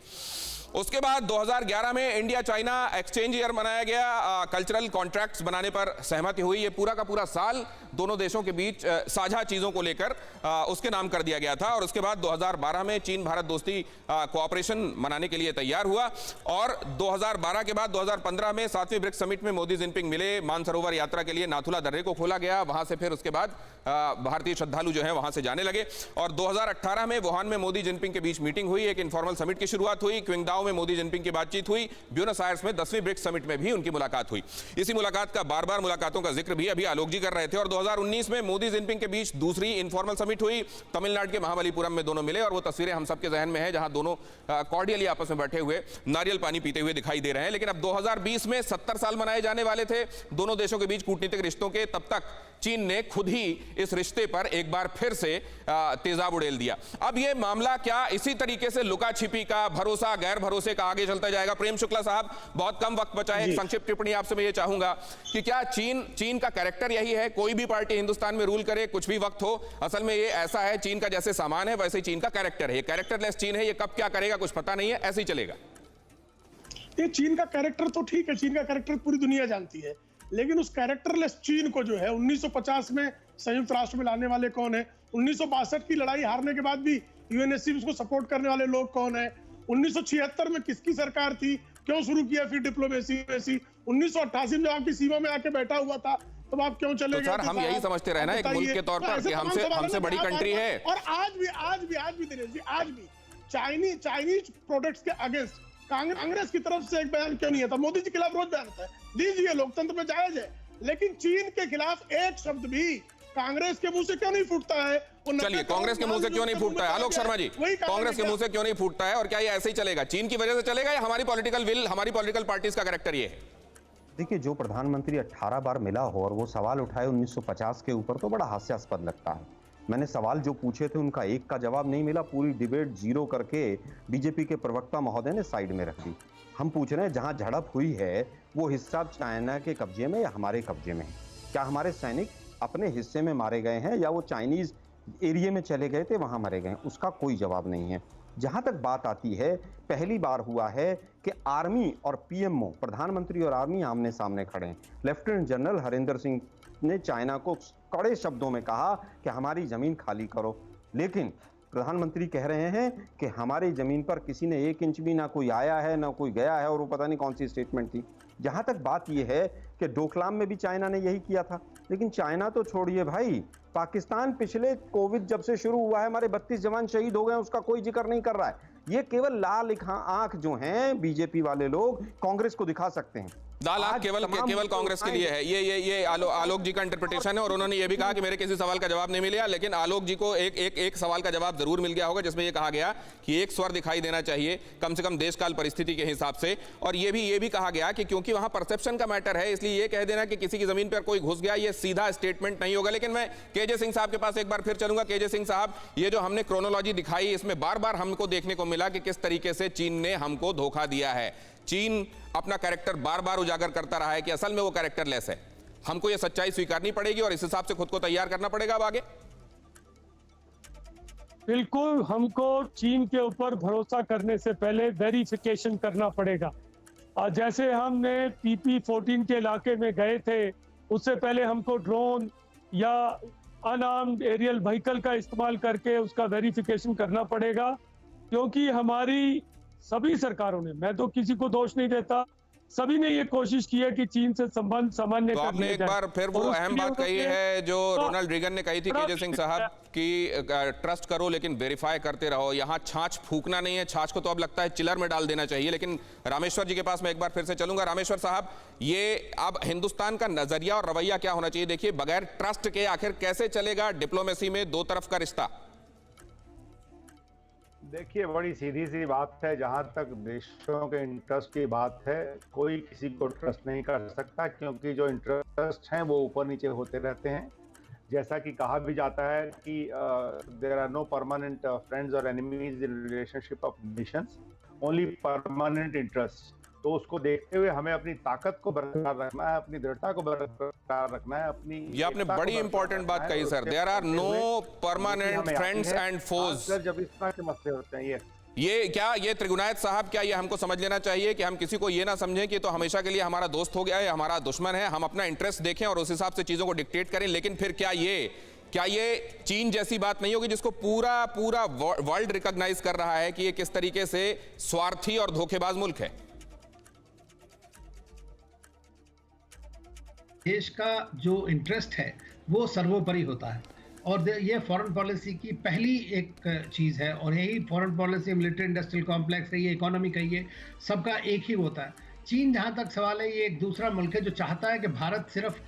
उसके बाद 2011 में इंडिया चाइना एक्सचेंज ईयर मनाया गया। कल्चरल कॉन्ट्रैक्ट्स बनाने पर सहमति हुई। ये पूरा का पूरा साल दोनों देशों के बीच साझा चीजों को लेकर उसके नाम कर दिया गया था। और उसके बाद 2012 में चीन भारत दोस्ती कोऑपरेशन मनाने के लिए तैयार हुआ। और 2012 के बाद 2015 में 7वीं ब्रिक्स समिट में मोदी जिनपिंग मिले। मानसरोवर यात्रा के लिए नाथुला दर्रे को खोला गया, वहां से फिर उसके बाद भारतीय श्रद्धालु जो है वहां से जाने लगे। और 2018 में वुहान में मोदी जिनपिंग के बीच मीटिंग हुई, एक इनफॉर्मल समिट की शुरुआत हुई। क्विंगडाओ चिंगदाओ में मोदी जिनपिंग की बातचीत हुई, ब्यूनस आयर्स में 10वीं ब्रिक्स समिट में भी उनकी मुलाकात हुई। इसी मुलाकात का बार-बार मुलाकातों का जिक्र भी अभी आलोक जी कर रहे थे। और 2019 में मोदी जिनपिंग के बीच दूसरी इनफॉर्मल समिट हुई, तमिलनाडु के महाबलीपुरम में दोनों मिले और वो तस्वीरें हम सबके जहन में है जहां दोनों कॉर्डियली आपस में बैठे हुए नारियल पानी पीते हुए दिखाई दे रहे हैं। लेकिन अब 2020 में 70 साल मनाए जाने वाले थे दोनों देशों के बीच कूटनीतिक रिश्तों के, तब तक चीन ने खुद ही इस रिश्ते पर एक बार फिर से तेजाब उड़ेल दिया। अब यह मामला क्या इसी तरीके से लुका छिपी का, भरोसा गैर भरोसे का आगे चलता जाएगा? प्रेम शुक्ला साहब, बहुत कम वक्त बचा है, एक संक्षिप्त टिप्पणी आपसे मैं ये चाहूंगा कि क्या चीन का कैरेक्टर यही है, कोई भी पार्टी हिंदुस्तान में रूल करे, कुछ भी वक्त हो, असल में ये ऐसा है, चीन का जैसे सामान है वैसे ही चीन का कैरेक्टर है, ये कैरेक्टरलेस चीन है, ये कब क्या करेगा कुछ पता नहीं है, ऐसे ही चलेगा? ये चीन का कैरेक्टर तो ठीक है, चीन का कैरेक्टर पूरी दुनिया जानती है, लेकिन उस कैरेक्टरलेस चीन को जो है 1950 में संयुक्त राष्ट्र में लाने वाले कौन है? 1962 की लड़ाई हारने के बाद भी यूएनएससी उसको सपोर्ट करने वाले लोग कौन है? 1976 में किसकी सरकार थी, क्यों शुरू किया फिर डिप्लोमेसी? 1988 में जब आपकी सीमा में आके बैठा हुआ था तब आप क्यों चले गए? तो सर हम यही समझते रहे ना एक मुल्क के तौर पर कि हमसे बड़ी कंट्री है। और आज भी दिनेश जी, आज भी चाइनीज प्रोडक्ट्स के अगेंस्ट कांग्रेस की तरफ से एक बयान क्यों नहीं है? तो मोदी जी के खिलाफ रोज बयान होता है, दीजिए, लोकतंत्र में जायज है, लेकिन चीन के खिलाफ एक शब्द भी कांग्रेस के मुंह से क्यों नहीं फूटता है? चलिए, कांग्रेस के मुंह से क्यों नहीं फूटता है आलोक शर्मा जी? कांग्रेस के मुंह से क्यों नहीं फूटता है और क्या ये ऐसे ही चलेगा? चीन की वजह से चलेगा या हमारी पॉलिटिकल विल, हमारी पॉलिटिकल पार्टीज का कैरेक्टर ये है? देखिए, जो प्रधानमंत्री 18 बार मिला हो और वो सवाल उठाए 1950 के ऊपर तो बड़ा हास्यास्पद लगता है। मैंने सवाल जो पूछे थे उनका एक का जवाब नहीं मिला, पूरी डिबेट जीरो करके बीजेपी के प्रवक्ता महोदय ने साइड में रख दी। हम पूछ रहे हैं जहां झड़प हुई है वो हिस्सा चाइना के कब्जे में या हमारे कब्जे में है? क्या हमारे सैनिक अपने हिस्से में मारे गए हैं या वो चाइनीज एरिया में चले गए थे वहां मारे गए हैं? उसका कोई जवाब नहीं है। जहां तक बात आती है, पहली बार हुआ है कि आर्मी और पीएमओ, प्रधानमंत्री और आर्मी आमने सामने खड़े हैं। लेफ्टिनेंट जनरल हरिंदर सिंह ने चाइना को कड़े शब्दों में कहा कि हमारी जमीन खाली करो, लेकिन प्रधानमंत्री कह रहे हैं कि हमारी जमीन पर किसी ने 1 इंच भी ना कोई आया है ना कोई गया है, और वो पता नहीं कौन सी स्टेटमेंट थी। जहां तक बात यह है कि डोकलाम में भी चाइना ने यही किया था, लेकिन चाइना तो छोड़िए भाई, पाकिस्तान पिछले कोविड जब से शुरू हुआ है हमारे 32 जवान शहीद हो गए, उसका कोई जिक्र नहीं कर रहा है। ये केवल लाल आंख जो हैं बीजेपी वाले लोग कांग्रेस को दिखा सकते हैं। लाल आंख केवल कांग्रेस के लिए है। ये आलोक जी का इंटरप्रिटेशन है और उन्होंने ये भी कहा कि मेरे किसी सवाल का जवाब नहीं मिला, लेकिन आलोक जी को एक सवाल का जवाब जरूर मिल गया होगा जिसमें ये कहा गया कि एक स्वर दिखाई देना चाहिए कम से कम देश काल परिस्थिति के हिसाब से, और ये भी कहा गया कि क्योंकि वहां परसेप्शन का मैटर है इसलिए ये कह देना कि किसी की जमीन पर कोई घुस गया ये सीधा स्टेटमेंट नहीं होगा। लेकिन मैं केजे सिंह साहब के पास एक बार फिर चलूंगा। केजे सिंह साहब, ये जो हमने क्रोनोलॉजी दिखाई इसमें बार बार हमको देखने को मिला कि किस तरीके से चीन ने हमको धोखा दिया है। चीन अपना कैरेक्टर बार बार उजागर करता रहा है कि असल में वो कैरेक्टरलेस है। हमको ये सच्चाई स्वीकारनी पड़ेगी और इस हिसाब से खुद को तैयार करना पड़ेगा अब आगे। बिल्कुल, हमको चीन के ऊपर भरोसा करने से पहले वेरिफिकेशन करना पड़ेगा। और जैसे हमने PP-14 के इलाके में गए थे, उससे पहले हमको ड्रोन या अनआर्म्ड एरियल व्हीकल का इस्तेमाल करके उसका वेरिफिकेशन करना पड़ेगा, क्योंकि हमारी सभी सरकारों ने, मैं तो किसी को दोष नहीं देता, सभी ने ये कोशिश की है कि चीन से संबंध सामान्य तो आपने एक बार फिर वो अहम बात कही है जो रोनाल्ड रीगन ने कही थी केजे सिंह साहब कि ट्रस्ट करो लेकिन वेरीफाई करते रहो। यहाँ छाछ फूकना नहीं है, छाछ को तो अब लगता है चिलर में डाल देना चाहिए। लेकिन रामेश्वर जी के पास मैं एक बार फिर से चलूंगा। रामेश्वर साहब, ये अब हिंदुस्तान का नजरिया और रवैया क्या होना चाहिए? देखिए, बगैर ट्रस्ट के आखिर कैसे चलेगा डिप्लोमेसी में दो तरफ का रिश्ता? देखिए, बड़ी सीधी सी बात है, जहां तक देशों के इंटरेस्ट की बात है, कोई किसी को ट्रस्ट नहीं कर सकता, क्योंकि जो इंटरेस्ट हैं वो ऊपर नीचे होते रहते हैं। जैसा कि कहा भी जाता है कि there are no permanent friends और enemies in relationship of nations, only permanent interest. तो उसको देखते हुए हमें अपनी ताकत को बरकरार रखना है, अपनी दृढ़ता को बरकरार रखना है, अपनी ये आपने बड़ी इंपॉर्टेंट बात कही sir. There are no permanent friends and foes. जब इस तरह के मसले होते हैं, ये त्रिगुणायत साहब, क्या ये हमको समझ लेना चाहिए कि हम किसी को ये ना समझें कि तो हमेशा के लिए हमारा दोस्त हो गया है, हमारा दुश्मन है, हम अपना इंटरेस्ट देखें और उस हिसाब से चीजों को डिक्टेट करें। लेकिन फिर क्या ये चीन जैसी बात नहीं होगी जिसको पूरा वर्ल्ड रिकॉग्नाइज कर रहा है कि ये किस तरीके से स्वार्थी और धोखेबाज मुल्क है? देश का जो इंटरेस्ट है वो सर्वोपरि होता है, और ये फॉरेन पॉलिसी की पहली एक चीज़ है, और यही foreign policy, military industrial complex है, ये इकोनॉमी कहिए, सबका एक ही होता है। चीन जहाँ तक सवाल है, ये एक दूसरा मुल्क है जो चाहता है कि भारत सिर्फ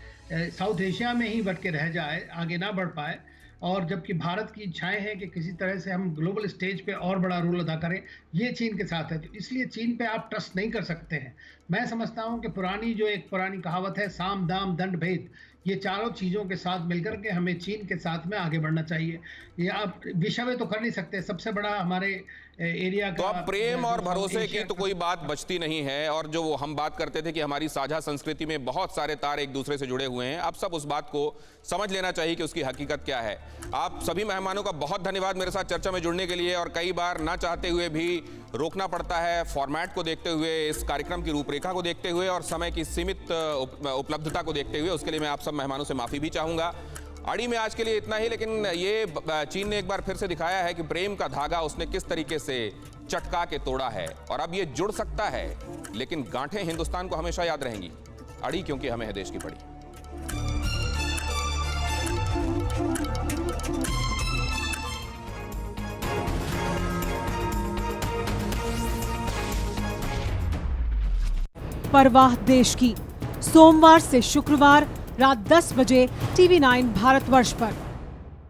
साउथ एशिया में ही बट के रह जाए, आगे ना बढ़ पाए, और जबकि भारत की इच्छाएं हैं कि किसी तरह से हम ग्लोबल स्टेज पे और बड़ा रोल अदा करें, ये चीन के साथ है। तो इसलिए चीन पे आप ट्रस्ट नहीं कर सकते हैं। मैं समझता हूं कि पुरानी कहावत है, साम दाम दंड भेद, ये चारों चीज़ों के साथ मिलकर के हमें चीन के साथ में आगे बढ़ना चाहिए। ये आप विषय तो कर नहीं सकते, सबसे बड़ा हमारे एरिया तो का। अब प्रेम और भरोसे की तो कोई बात बचती नहीं है, और जो हम बात करते थे कि हमारी साझा संस्कृति में बहुत सारे तार एक दूसरे से जुड़े हुए हैं, अब सब उस बात को समझ लेना चाहिए कि उसकी हकीकत क्या है। आप सभी मेहमानों का बहुत धन्यवाद मेरे साथ चर्चा में जुड़ने के लिए, और कई बार ना चाहते हुए भी रोकना पड़ता है, फॉर्मेट को देखते हुए, इस कार्यक्रम की रूपरेखा को देखते हुए और समय की सीमित उपलब्धता को देखते हुए। उसके लिए मैं आप सब मेहमानों से माफी भी चाहूंगा। अड़ी में आज के लिए इतना ही, लेकिन ये चीन ने एक बार फिर से दिखाया है कि प्रेम का धागा उसने किस तरीके से चटका के तोड़ा है, और अब ये जुड़ सकता है, लेकिन गांठें हिंदुस्तान को हमेशा याद रहेंगी। अड़ी क्योंकि हमें है देश की पड़ी। परवाह देश की, सोमवार से शुक्रवार रात 10 बजे TV9 भारतवर्ष पर।